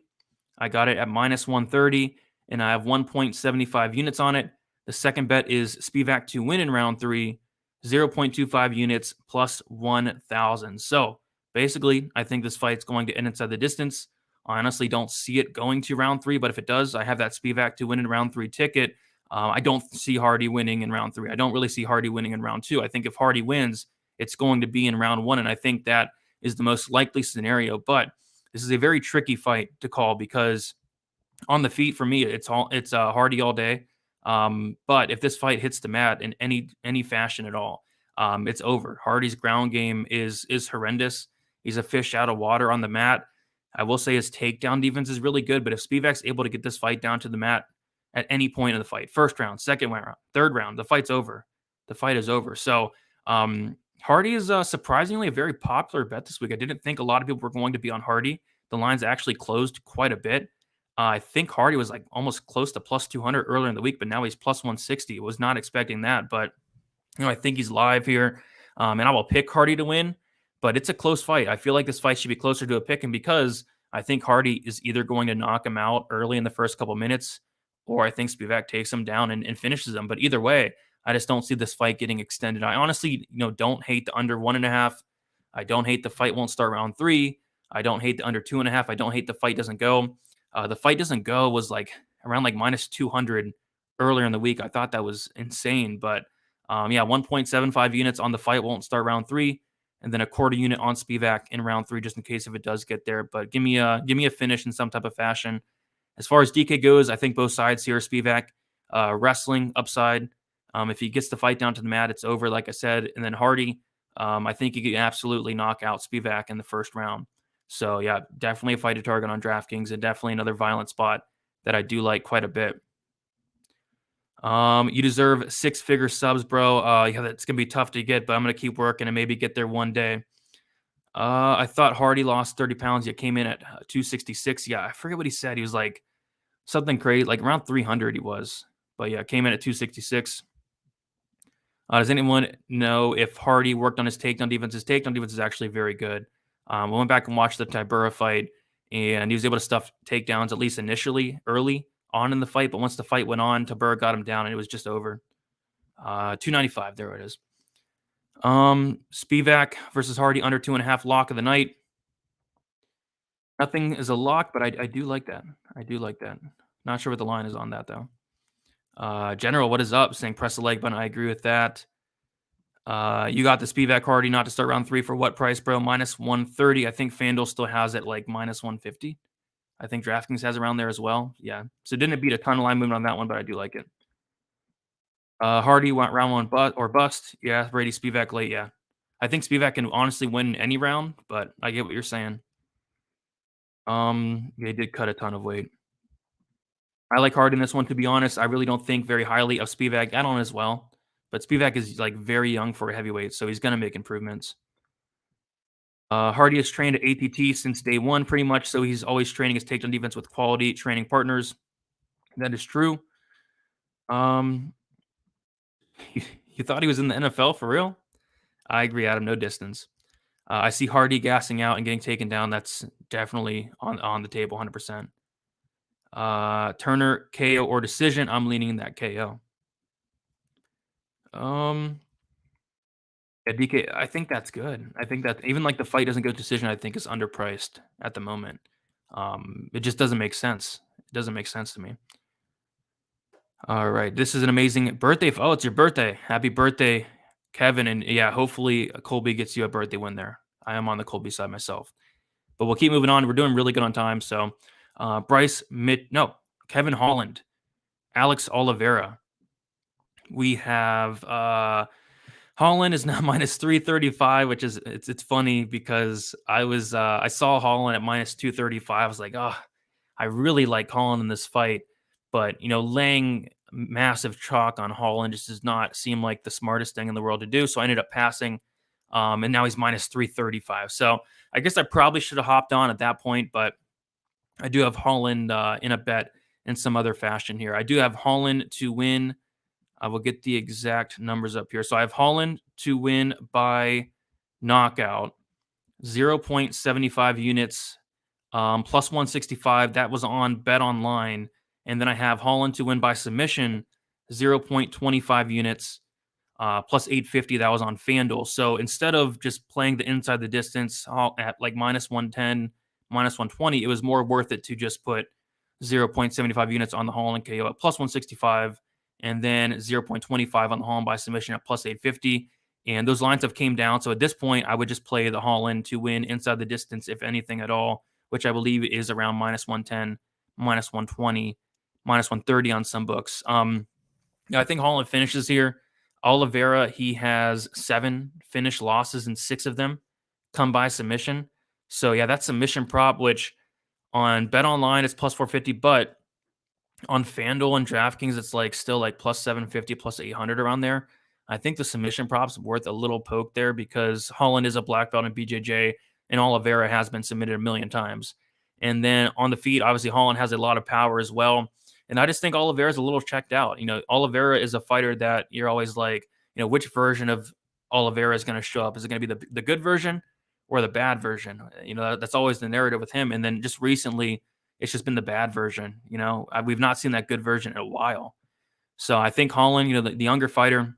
I got it at minus 130, and I have 1.75 units on it. The second bet is Spivak to win in round 3, 0.25 units plus 1,000. So basically, I think this fight's going to end inside the distance. I honestly don't see it going to round 3, but if it does, I have that Spivak to win in round 3 ticket. I don't see Hardy winning in round 3. I don't really see Hardy winning in round 2. I think if Hardy wins, it's going to be in round 1, and I think that is the most likely scenario. But this is a very tricky fight to call because on the feet for me, it's Hardy all day. But if this fight hits the mat in any fashion at all, it's over. Hardy's ground game is horrendous. He's a fish out of water on the mat. I will say his takedown defense is really good, but if Spivak's able to get this fight down to the mat at any point in the fight, first round, second round, third round, the fight's over. The fight is over. So Hardy is surprisingly a very popular bet this week. I didn't think a lot of people were going to be on Hardy. The lines actually closed quite a bit. I think Hardy was like almost close to plus 200 earlier in the week, but now he's plus 160. Was not expecting that, but I think he's live here, and I will pick Hardy to win. But it's a close fight. I feel like this fight should be closer to a pick, and because I think Hardy is either going to knock him out early in the first couple minutes, or I think Spivak takes him down and finishes him. But either way, I just don't see this fight getting extended. I honestly, don't hate the under 1.5. I don't hate the fight won't start round 3. I don't hate the under 2.5. I don't hate the fight doesn't go. The fight doesn't go was like around like minus 200 earlier in the week. I thought that was insane, but 1.75 units on the fight won't start round 3, and then a quarter unit on Spivak in round 3 just in case if it does get there. But give me a finish in some type of fashion. As far as DK goes, I think both sides here. Spivak wrestling upside. If he gets the fight down to the mat, it's over, like I said. And then Hardy, I think he could absolutely knock out Spivak in the first round. So, yeah, definitely a fight to target on DraftKings and definitely another violent spot that I do like quite a bit. You deserve 6-figure subs, bro. It's going to be tough to get, but I'm going to keep working and maybe get there one day. I thought Hardy lost 30 pounds, yet came in at 266. Yeah, I forget what he said. He was like something crazy, like around 300 he was. But, yeah, came in at 266. Does anyone know if Hardy worked on his takedown defense? His takedown defense is actually very good. We went back and watched the Tybura fight, and he was able to stuff takedowns at least initially, early on in the fight. But once the fight went on, Tybura got him down, and it was just over. 295, there it is. Spivak versus Hardy under 2.5 lock of the night. Nothing is a lock, but I do like that. I do like that. Not sure what the line is on that, though. General, what is up? Saying press the like button. I agree with that. You got the Spivak Hardy not to start round 3 for what price, bro? Minus 130. I think FanDuel still has it like minus 150. I think DraftKings has around there as well. Yeah. So didn't beat a ton of line movement on that one, but I do like it. Hardy went round 1 or bust. Yeah. Brady Spivak late. Yeah. I think Spivak can honestly win any round, but I get what you're saying. He did cut a ton of weight. I like Hardy in this one, to be honest. I really don't think very highly of Spivak. I don't as well. But Spivak is like very young for a heavyweight, so he's going to make improvements. Hardy has trained at ATT since day 1, pretty much, so he's always training his takedown defense with quality training partners. That is true. You thought he was in the NFL for real? I agree, Adam. No distance. I see Hardy gassing out and getting taken down. That's definitely on the table, 100%. Turner, KO or decision. I'm leaning in that KO. Yeah, DK, I think that's good. I think that even like the fight doesn't go to decision, I think is underpriced at the moment. It just doesn't make sense. It doesn't make sense to me. All right. This is an amazing birthday. Oh, it's your birthday. Happy birthday, Kevin. And yeah, hopefully Colby gets you a birthday win there. I am on the Colby side myself. But we'll keep moving on. We're doing really good on time. So Kevin Holland, Alex Oliveira. We have Holland is now minus 335, which is it's funny because I saw Holland at minus 235. I was like, oh, I really like Holland in this fight, but laying massive chalk on Holland just does not seem like the smartest thing in the world to do. So I ended up passing, and now he's minus 335. So I guess I probably should have hopped on at that point, but I do have Holland in a bet in some other fashion here. I do have Holland to win. I will get the exact numbers up here. So I have Holland to win by knockout, 0.75 units, plus 165. That was on Bet Online. And then I have Holland to win by submission, 0.25 units, plus 850. That was on FanDuel. So instead of just playing the inside the distance at like minus 110, minus 120, it was more worth it to just put 0.75 units on the Holland KO at plus 165, and then 0.25 on the Holland by submission at plus 850. And those lines have came down. So at this point, I would just play the Holland to win inside the distance, if anything at all, which I believe is around minus 110, minus 120, minus 130 on some books. I think Holland finishes here. Oliveira, he has 7 finished losses and 6 of them come by submission. So yeah, that's submission prop, which on Bet Online it's plus 450, but on FanDuel and Draftkings it's like still like plus 750, plus 800 around there. I think the submission prop's worth a little poke there because Holland is a black belt in BJJ and Oliveira has been submitted a million times. And then on the feet, obviously Holland has a lot of power as well. And I just think Oliveira's a little checked out. Oliveira is a fighter that you're always like, which version of Oliveira is going to show up? Is it going to be the good version or the bad version? That's always the narrative with him. And then just recently, it's just been the bad version. We've not seen that good version in a while. So I think Holland, the younger fighter,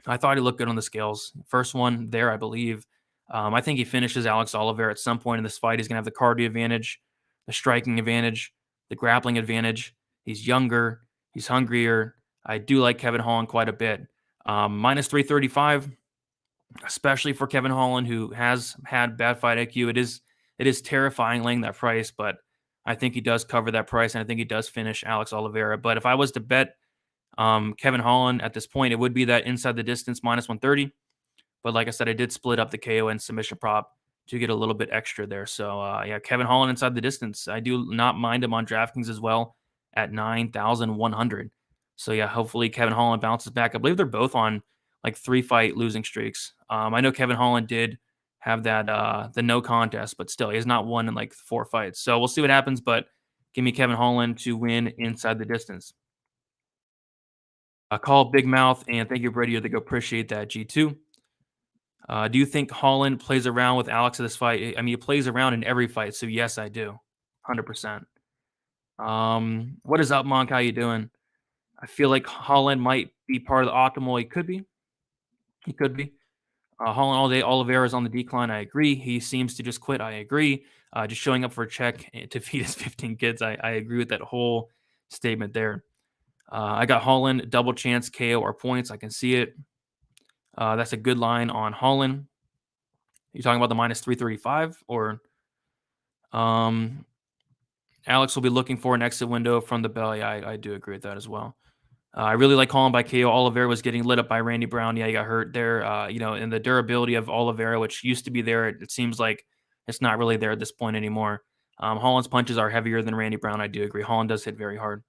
I thought he looked good on the scales. First one there, I believe. I think he finishes Alex Oliveira at some point in this fight. He's going to have the cardio advantage, the striking advantage, the grappling advantage. He's younger. He's hungrier. I do like Kevin Holland quite a bit. Minus 335, especially for Kevin Holland, who has had bad fight IQ. It is terrifying laying that price, but I think he does cover that price, and I think he does finish Alex Oliveira. But if I was to bet Kevin Holland at this point, it would be that inside the distance minus 130. But like I said, I did split up the KO and submission prop to get a little bit extra there. So Kevin Holland inside the distance. I do not mind him on DraftKings as well at 9,100. So hopefully Kevin Holland bounces back. I believe they're both on like 3-fight losing streaks. I know Kevin Holland did have that the no contest, but still he has not won in like 4 fights. So we'll see what happens, but give me Kevin Holland to win inside the distance. Call Big Mouth, and thank you, Brady. I think I appreciate that, G2. Do you think Holland plays around with Alex in this fight? I mean, he plays around in every fight, so yes, I do. 100%. What is up, Monk? How you doing? I feel like Holland might be part of the optimal. He could be. Holland all day. Oliveira's on the decline. I agree. He seems to just quit. I agree. Just showing up for a check to feed his 15 kids. I agree with that whole statement there. I got Holland double chance KO or points. I can see it. That's a good line on Holland. You talking about the minus 335 or Alex will be looking for an exit window from the belly. I do agree with that as well. I really like Holland by KO. Oliveira was getting lit up by Randy Brown. Yeah, he got hurt there. And the durability of Oliveira, which used to be there, it seems like it's not really there at this point anymore. Holland's punches are heavier than Randy Brown. I do agree. Holland does hit very hard.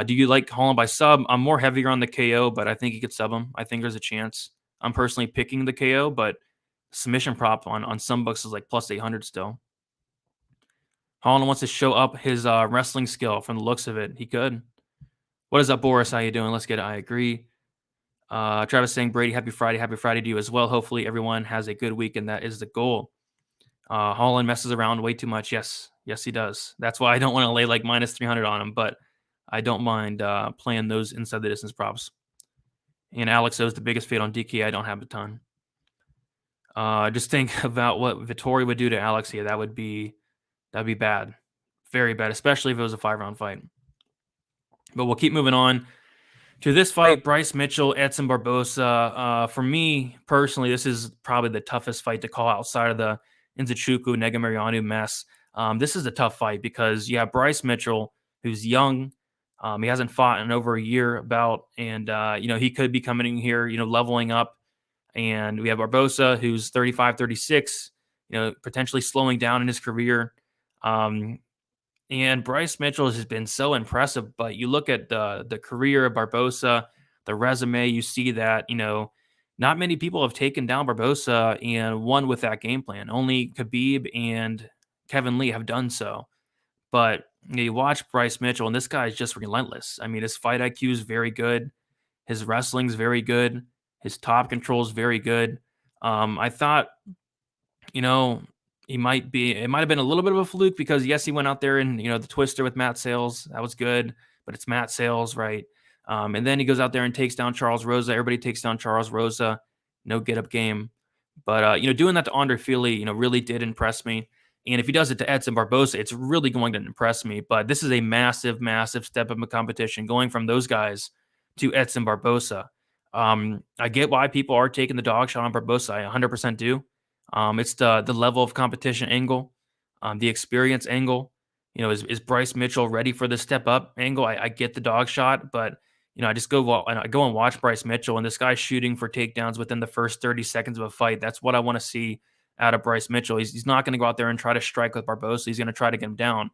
Do you like Holland by sub? I'm more heavier on the KO, but I think he could sub him. I think there's a chance. I'm personally picking the KO, but submission prop on some books is like plus 800 still. Holland wants to show up his wrestling skill from the looks of it. He could. What is up, Boris? How you doing? Let's get it. I agree. Travis saying, Brady, happy Friday. Happy Friday to you as well. Hopefully everyone has a good week, and that is the goal. Holland messes around way too much. Yes, he does. That's why I don't want to lay like minus 300 on him, but I don't mind playing those inside the distance props. And Alex owes the biggest fade on DK. I don't have a ton. Just think about what Vettori would do to Alex here. That'd be bad. Very bad, especially if it was a 5-round fight. But we'll keep moving on. To this fight, Bryce Mitchell, Edson Barboza. For me personally, this is probably the toughest fight to call outside of the Tsuchukwu Negumereanu mess. This is a tough fight because you have Bryce Mitchell, who's young. He hasn't fought in over a year and he could be coming in here, leveling up. And we have Barboza, who's 35, 36, potentially slowing down in his career. And Bryce Mitchell has been so impressive, but you look at the career of Barboza, the resume, you see that, not many people have taken down Barboza and won with that game plan. Only Khabib and Kevin Lee have done so. But you watch Bryce Mitchell, and this guy is just relentless. I mean, his fight IQ is very good. His wrestling is very good. His top control is very good. I thought, it might have been a little bit of a fluke because yes, he went out there and, the twister with Matt Sales. That was good, but it's Matt Sales, right? And then he goes out there and takes down Charles Rosa. Everybody takes down Charles Rosa. No get up game. But, doing that to Andre Fili, really did impress me. And if he does it to Edson Barboza, it's really going to impress me. But this is a massive, massive step up in competition going from those guys to Edson Barboza. I get why people are taking the dog shot on Barboza. I 100% do. It's the level of competition angle, the experience angle. Is Bryce Mitchell ready for the step up angle? I get the dog shot, but I just go and watch Bryce Mitchell, and this guy's shooting for takedowns within the first 30 seconds of a fight. That's what I want to see out of Bryce Mitchell. He's not going to go out there and try to strike with Barboza. He's going to try to get him down.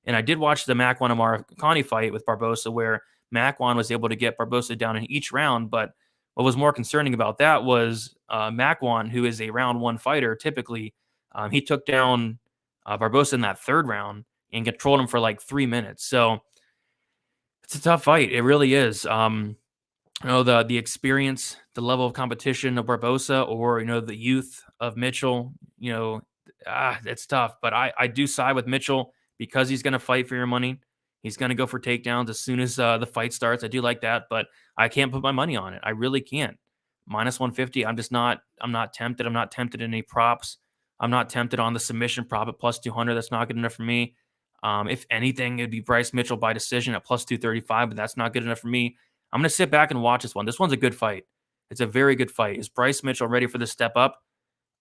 And I did watch the Makwan Amarkani fight with Barboza, where Makwan was able to get Barboza down in each round, but what was more concerning about that was Makwan, who is a round one fighter, typically, he took down Barboza in that third round and controlled him for like 3 minutes. So it's a tough fight. It really is. The experience, the level of competition of Barboza or, the youth of Mitchell, it's tough. But I do side with Mitchell because he's going to fight for your money. He's going to go for takedowns as soon as the fight starts. I do like that, but I can't put my money on it. I really can't. Minus 150, I'm not tempted. I'm not tempted in any props. I'm not tempted on the submission prop at plus 200. That's not good enough for me. If anything, it'd be Bryce Mitchell by decision at plus 235, but that's not good enough for me. I'm going to sit back and watch this one. This one's a good fight. It's a very good fight. Is Bryce Mitchell ready for the step up?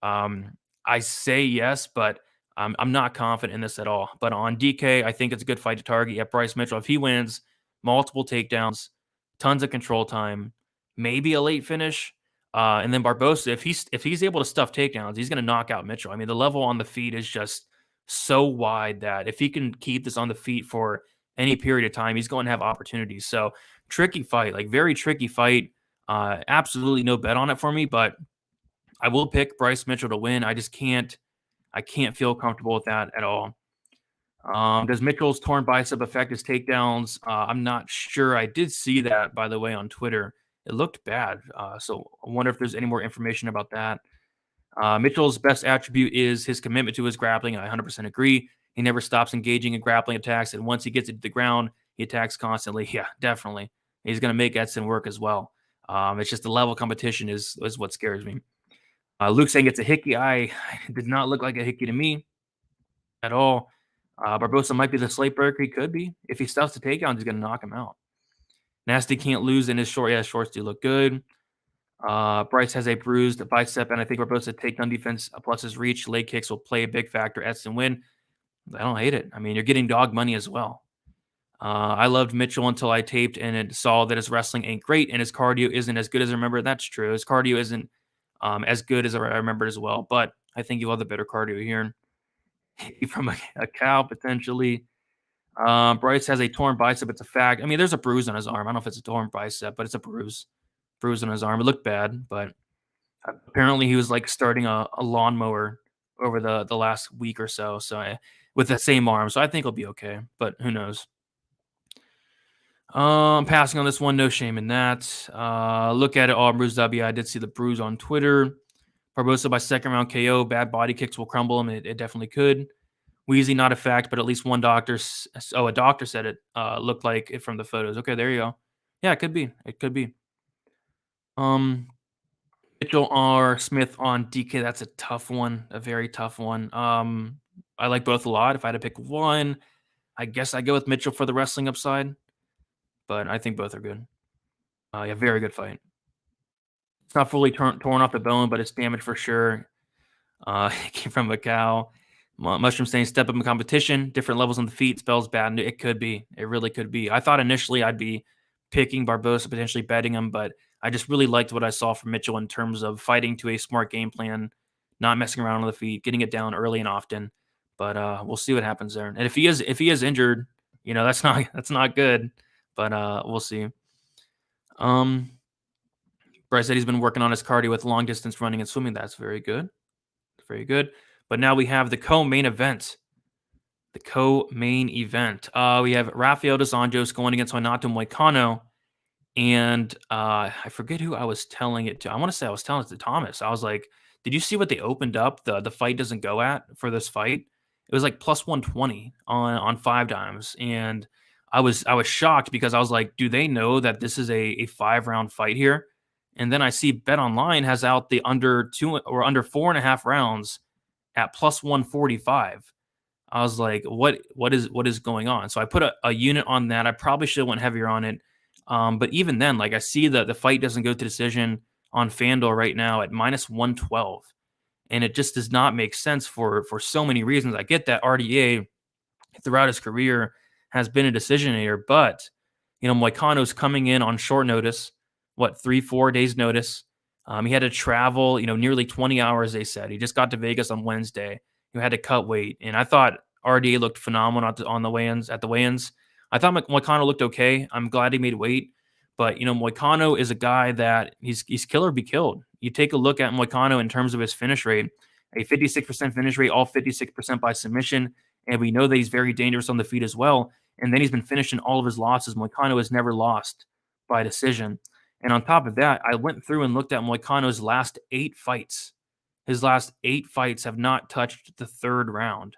I say yes, but I'm not confident in this at all. But on DK, I think it's a good fight to target. Yeah, Bryce Mitchell, if he wins, multiple takedowns, tons of control time, maybe a late finish. And then Barboza, if he's able to stuff takedowns, he's going to knock out Mitchell. I mean, the level on the feet is just so wide that if he can keep this on the feet for any period of time, he's going to have opportunities. So tricky fight, like very tricky fight. Absolutely no bet on it for me, but I will pick Bryce Mitchell to win. I can't feel comfortable with that at all. Does Mitchell's torn bicep affect his takedowns? I'm not sure. I did see that, by the way, on Twitter. It looked bad. So I wonder if there's any more information about that. Mitchell's best attribute is his commitment to his grappling. I 100% agree. He never stops engaging in grappling attacks. And once he gets it to the ground, he attacks constantly. Yeah, definitely. He's going to make Edson work as well. It's just the level of competition is what scares me. Luke saying it's a hickey. I did not look like a hickey to me at all. Barboza might be the slate breaker. He could be. If he stuffs the takedown, he's going to knock him out. Nasty can't lose in his short. Yeah, shorts do look good. Bryce has a bruised bicep, and I think Barboza takedown defense plus his reach. Leg kicks will play a big factor. Edson win. I don't hate it. I mean, you're getting dog money as well. I loved Mitchell until I taped and saw that his wrestling ain't great and his cardio isn't as good as I remember. That's true. His cardio isn't as good as I remembered as well, but I think you'll have the better cardio here. From a cow, potentially. Bryce has a torn bicep. It's a fact. I mean, there's a bruise on his arm. I don't know if it's a torn bicep, but it's a bruise on his arm. It looked bad, but apparently he was like starting a lawnmower over the last week or so. So with that same arm. So I think he'll be okay, but who knows? Passing on this one, no shame in that. Look at it all bruised up. Yeah, I did see the bruise on Twitter. Barboza by second round KO. Bad body kicks will crumble him. It definitely could. Wheezy, not a fact, but at least one doctor. A doctor said it looked like it from the photos. Okay, there you go. Yeah, it could be. It could be. Mitchell R. Smith on DK. That's a tough one. A very tough one. I like both a lot. If I had to pick one, I guess I go with Mitchell for the wrestling upside. But I think both are good. Yeah, very good fight. It's not fully torn off the bone, but it's damaged for sure. It came from Macau. Mushroom saying step up in competition, different levels on the feet spells bad. It could be. It really could be. I thought initially I'd be picking Barboza, potentially betting him, but I just really liked what I saw from Mitchell in terms of fighting to a smart game plan, not messing around on the feet, getting it down early and often. But we'll see what happens there. And if he is injured, that's not good. But we'll see. Bryce said he's been working on his cardio with long distance running and swimming. That's very good. Very good. But now we have the co-main event. The co-main event. We have Rafael dos Anjos going against Renato Moicano. And I forget who I was telling it to. I want to say I was telling it to Thomas. I was like, did you see what they opened up the fight doesn't go at for this fight? It was like plus 120 on 5 dimes. And I was shocked because I was like, do they know that this is a 5-round fight here? And then I see Bet Online has out the under 4.5 rounds at plus 145. I was like, what is going on? So I put a unit on that. I probably should have went heavier on it. But even then, like I see that the fight doesn't go to decision on FanDuel right now at minus 112. And it just does not make sense for so many reasons. I get that RDA throughout his career has been a decisionator, but Moicano's coming in on short notice. 3-4 days notice. He had to travel, nearly 20 hours, they said. He just got to Vegas on Wednesday. He had to cut weight. And I thought RDA looked phenomenal on the weigh-ins. At the weigh-ins, I thought Moicano looked okay. I'm glad he made weight. But, Moicano is a guy that he's kill or be killed. You take a look at Moicano in terms of his finish rate, a 56% finish rate, all 56% by submission. And we know that he's very dangerous on the feet as well. And then he's been finishing all of his losses. Moicano has never lost by decision. And on top of that, I went through and looked at Moicano's last 8 fights. His last 8 fights have not touched the 3rd round.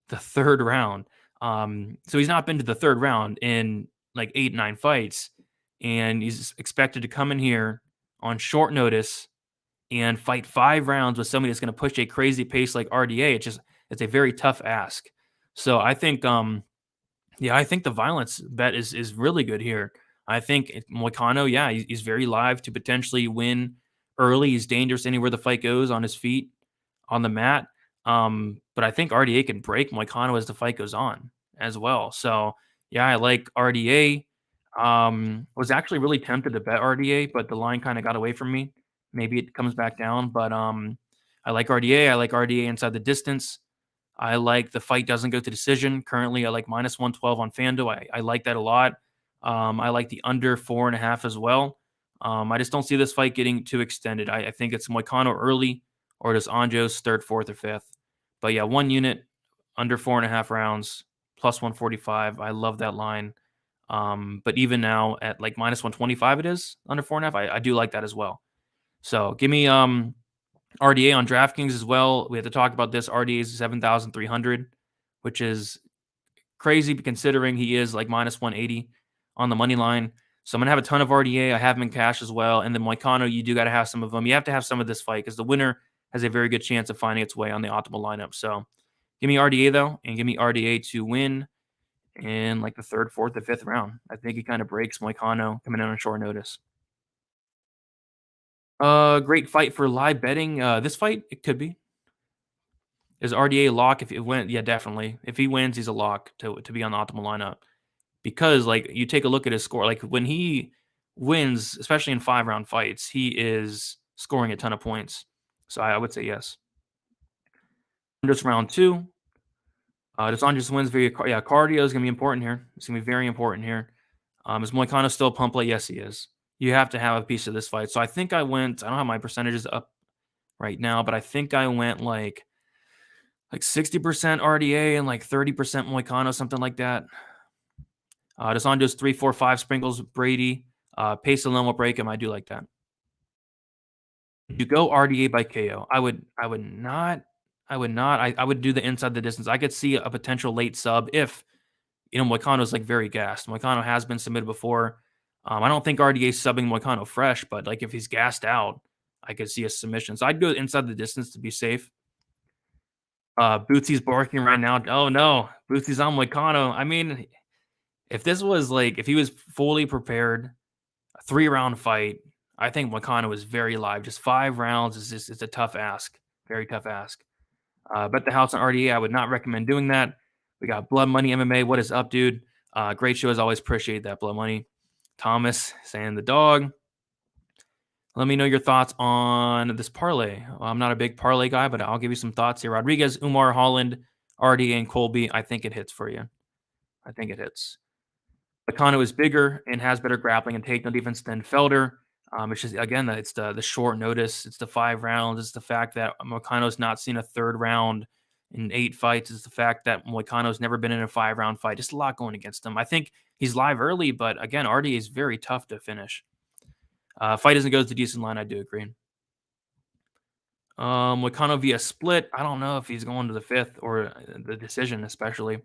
The 3rd round. So he's not been to the 3rd round in like 8-9 fights. And he's expected to come in here on short notice and fight 5 rounds with somebody that's going to push a crazy pace like RDA. It's a very tough ask. So I think, I think the violence bet is really good here. I think Moicano, he's very live to potentially win early. He's dangerous anywhere the fight goes on his feet, on the mat. But I think RDA can break Moicano as the fight goes on as well. So, I like RDA. Was actually really tempted to bet RDA, but the line kind of got away from me. Maybe it comes back down, but I like RDA. I like RDA inside the distance. I like the fight doesn't go to decision. Currently, I like minus 112 on FanDuel. I like that a lot. I like the under 4.5 as well. I just don't see this fight getting too extended. I think it's Moicano early or just Anjos 3rd, 4th, or 5th. But 1 unit, under 4.5 rounds, plus 145. I love that line. But even now at like minus 125 it is, under 4.5. I do like that as well. So give me RDA on DraftKings as well. We have to talk about this. RDA is 7,300, which is crazy considering he is like minus 180 on the money line. So I'm going to have a ton of RDA. I have him in cash as well. And then Moicano, you do got to have some of them. You have to have some of this fight because the winner has a very good chance of finding its way on the optimal lineup. So give me RDA, though, and give me RDA to win in like the 3rd, 4th, or 5th round. I think he kind of breaks Moicano coming in on short notice. Great fight for live betting. This fight, it could be. Is RDA a lock if it went? Yeah, definitely. If he wins, he's a lock to be on the optimal lineup. Because, like, you take a look at his score. Like, when he wins, especially in 5-round fights, he is scoring a ton of points. So I would say yes. Just round 2. Dos Anjos wins via cardio is going to be important here. It's going to be very important here. Is Moicano still a pump play? Yes, he is. You have to have a piece of this fight. So I think I don't have my percentages up right now, but I think I went like 60% RDA and like 30% Moicano, something like that. Dos Anjos 3, 4, 5 sprinkles Brady. Pace alone will break him. I do like that. You go RDA by KO. I would not. I would do the inside the distance. I could see a potential late sub if Moicano's like very gassed. Moicano has been submitted before. I don't think RDA is subbing Moicano fresh, but like if he's gassed out, I could see a submission. So I'd go inside the distance to be safe. Bootsy's barking right now. Oh no, Bootsy's on Moicano. I mean, if he was fully prepared, 3-round fight. I think Moicano is very live. Just 5 rounds is a tough ask. Very tough ask. Bet the house on RDA. I would not recommend doing that. We got Blood Money MMA. What is up, dude? Great show as always. Appreciate that, Blood Money. Thomas saying the dog. Let me know your thoughts on this parlay. I'm not a big parlay guy, but I'll give you some thoughts here. Rodriguez, Umar, Holland, RDA, and Colby. I think it hits for you. I think it hits. Moicano is bigger and has better grappling and takedown defense than Felder. It's just, again, it's the short notice. It's the 5 rounds. It's the fact that Moicano's not seen a 3rd round in 8 fights. It's the fact that Moicano's never been in a 5-round fight. Just a lot going against him. I think he's live early, but again, RDA is very tough to finish. Fight doesn't go to decent line. I do agree. Moicano via split. I don't know if he's going to the 5th or the decision, especially.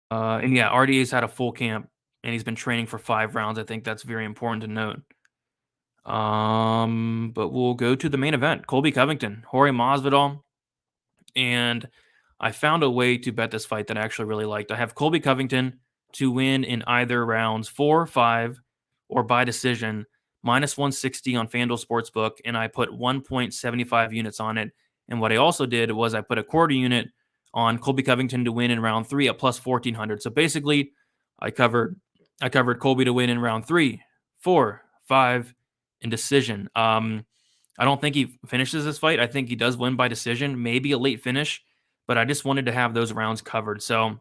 And yeah, RDA's had a full camp and he's been training for 5 rounds. I think that's very important to note. But we'll go to the main event. Colby Covington, Jorge Masvidal. And I found a way to bet this fight that I actually really liked. I have Colby Covington to win in either rounds 4, 5, or by decision, minus 160 on FanDuel Sportsbook, and I put 1.75 units on it. And what I also did was I put a quarter unit on Colby Covington to win in round 3 at plus 1,400. So basically, I covered Colby to win in round 3, 4, 5, and decision. I don't think he finishes this fight. I think he does win by decision, maybe a late finish, but I just wanted to have those rounds covered. So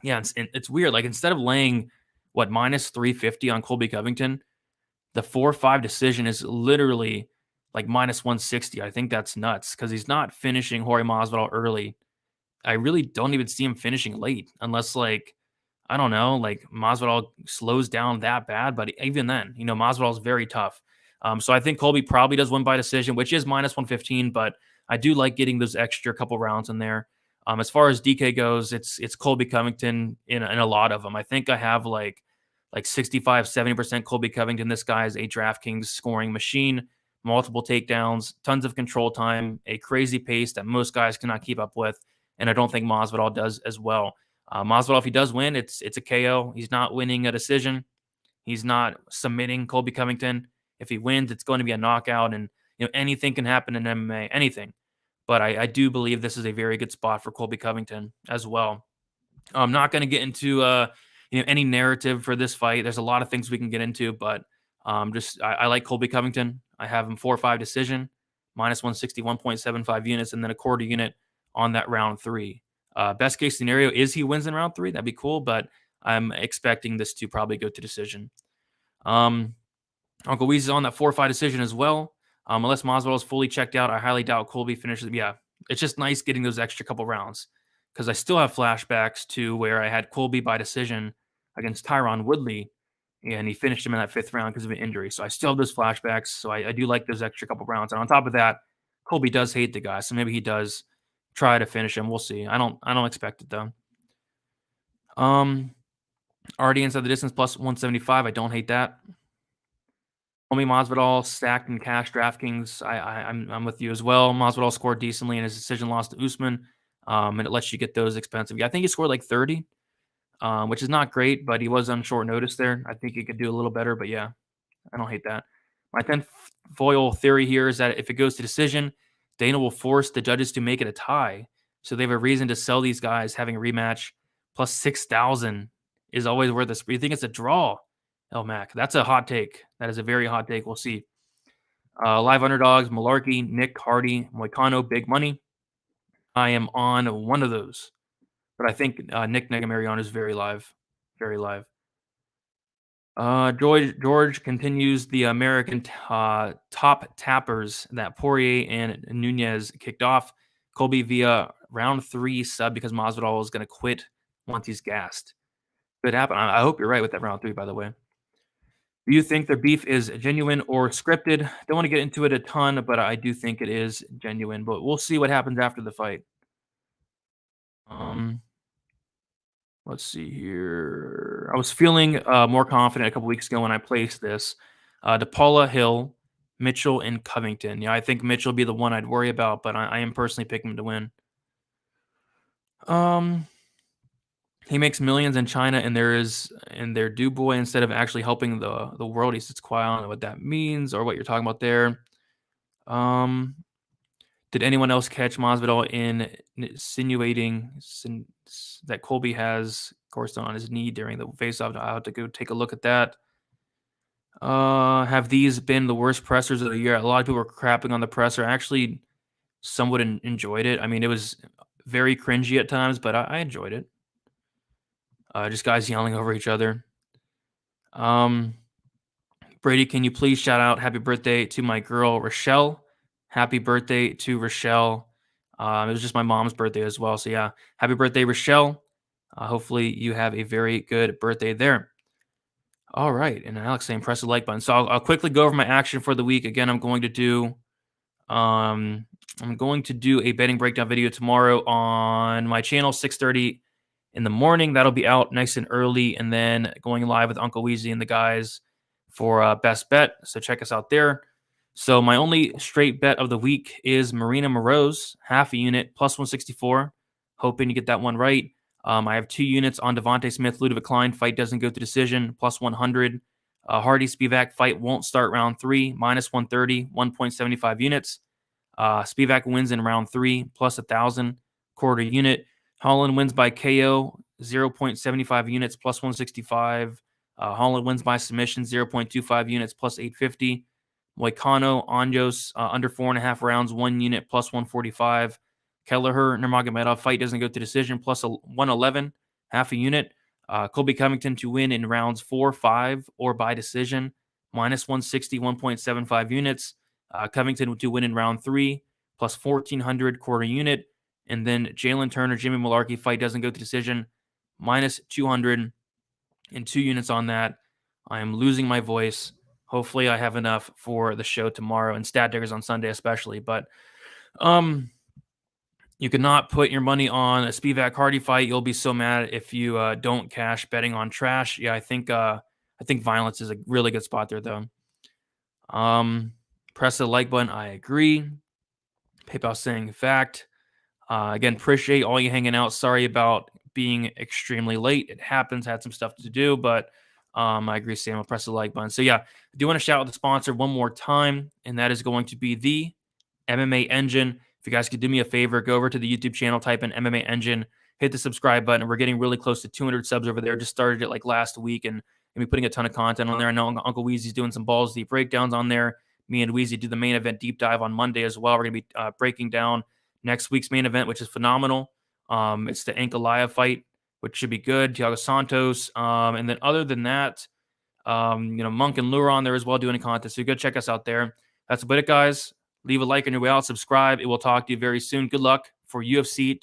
yeah, it's weird. Like instead of laying minus 350 on Colby Covington, the 4-5 decision is literally like minus 160. I think that's nuts because he's not finishing Jorge Masvidal early. I really don't even see him finishing late unless I don't know, Masvidal slows down that bad. But even then, Masvidal is very tough. So I think Colby probably does win by decision, which is minus 115. But I do like getting those extra couple rounds in there. As far as DK goes, it's Colby Covington in a lot of them. I think I have like 65, 70% Colby Covington. This guy is a DraftKings scoring machine, multiple takedowns, tons of control time, a crazy pace that most guys cannot keep up with. And I don't think Masvidal does as well. Masvidal, if he does win, it's a KO. He's not winning a decision. He's not submitting Colby Covington. If he wins, it's going to be a knockout. And anything can happen in MMA, anything. But I do believe this is a very good spot for Colby Covington as well. I'm not going to get into any narrative for this fight. There's a lot of things we can get into, but I like Colby Covington. I have him 4-5 decision, minus 160, 1.75 units, and then a quarter unit on that round 3. Best case scenario is he wins in round 3. That'd be cool, but I'm expecting this to probably go to decision. Uncle Weez is on that 4-5 decision as well. Unless Masvidal is fully checked out, I highly doubt Colby finishes. Yeah, it's just nice getting those extra couple rounds because I still have flashbacks to where I had Colby by decision against Tyron Woodley, and he finished him in that 5th round because of an injury. So I still have those flashbacks. So I do like those extra couple rounds. And on top of that, Colby does hate the guy, so maybe he does try to finish him. We'll see. I don't expect it though. Already inside the distance plus 175. I don't hate that. Homie Masvidal stacked in cash DraftKings. I'm with you as well. Masvidal scored decently in his decision loss to Usman, and it lets you get those expensive. I think he scored like 30, which is not great, but he was on short notice there. I think he could do a little better, but yeah, I don't hate that. My 10th foil theory here is that if it goes to decision, Dana will force the judges to make it a tie, so they have a reason to sell these guys having a rematch. Plus 6,000 is always worth it. You think it's a draw? El Mac. That's a hot take. That is a very hot take. We'll see. Live underdogs, Mullarkey, Nick, Hardy, Moicano, big money. I am on one of those. But I think Nick Negamarion is very live. Very live. George continues the American top tappers that Poirier and Nunez kicked off. Colby via round 3 sub because Masvidal is going to quit once he's gassed. Could happen. I hope you're right with that round 3, by the way. Do you think their beef is genuine or scripted? Don't want to get into it a ton, but I do think it is genuine. But we'll see what happens after the fight. Let's see here. I was feeling more confident a couple weeks ago when I placed this. DePaula, Hill, Mitchell, and Covington. Yeah, I think Mitchell will be the one I'd worry about, but I am personally picking him to win. He makes millions in China, and their do boy instead of actually helping the world. He sits quiet. I don't know what that means or what you're talking about there. Did anyone else catch Masvidal in insinuating that Colby has Corson on his knee during the face-off? I'll have to go take a look at that. Have these been the worst pressers of the year? A lot of people were crapping on the presser. I actually somewhat enjoyed it. I mean, it was very cringy at times, but I enjoyed it. Just guys yelling over each other. Brady, can you please shout out happy birthday to my girl, Rochelle? Happy birthday to Rochelle. It was just my mom's birthday as well. So, yeah, happy birthday, Rochelle. Hopefully you have a very good birthday there. All right. And Alex saying press the like button. So I'll quickly go over my action for the week. Again, I'm going to do a betting breakdown video tomorrow on my channel, 6:30 in the morning. That'll be out nice and early, and then going live with Uncle Weezy and the guys for best bet. So check us out there. So my only straight bet of the week is Marina Moroz, half a unit, plus 164. Hoping to get that one right. I have 2 units on Devontae Smith, Ludovic Klein. Fight doesn't go to decision, plus 100. Hardy Spivak fight won't start round 3, minus 130, 1.75 units. Spivak wins in round 3, plus 1,000, quarter unit. Holland wins by KO, 0.75 units, plus 165. Holland wins by submission, 0.25 units, plus 850. Moicano, Anjos, under 4.5 rounds, 1 unit, plus 145. Kelleher, Nurmagomedov, fight doesn't go to decision, plus 111, half a unit. Colby Covington to win in rounds 4, 5, or by decision, minus 160, 1.75 units. Covington to win in round 3, plus 1,400, quarter unit. And then Jalen Turner, Jimmy Mullarkey, fight doesn't go to decision, minus 200 and 2 units on that. I am losing my voice. Hopefully I have enough for the show tomorrow and Stat Diggers on Sunday especially. But you cannot put your money on a Spivak Hardy fight. You'll be so mad if you don't cash betting on trash. Yeah, I think violence is a really good spot there, though. Press the like button. I agree. PayPal saying fact. Again, appreciate all you hanging out. Sorry about being extremely late. It happens. Had some stuff to do, but I agree, Sam. I'll press the like button. So, yeah, I do want to shout out the sponsor one more time, and that is going to be the MMA Engine. If you guys could do me a favor, go over to the YouTube channel, type in MMA Engine, hit the subscribe button. We're getting really close to 200 subs over there. Just started it like last week, and we're putting a ton of content on there. I know Uncle Weezy's doing some balls deep breakdowns on there. Me and Weezy do the main event deep dive on Monday as well. We're going to be breaking down next week's main event, which is phenomenal. It's the Ankalaev fight, which should be good. Thiago Santos. And then other than that, Monk and Lure on there as well doing a contest. So go check us out there. That's about it, guys. Leave a like on your way out. Subscribe. It will talk to you very soon. Good luck for UFC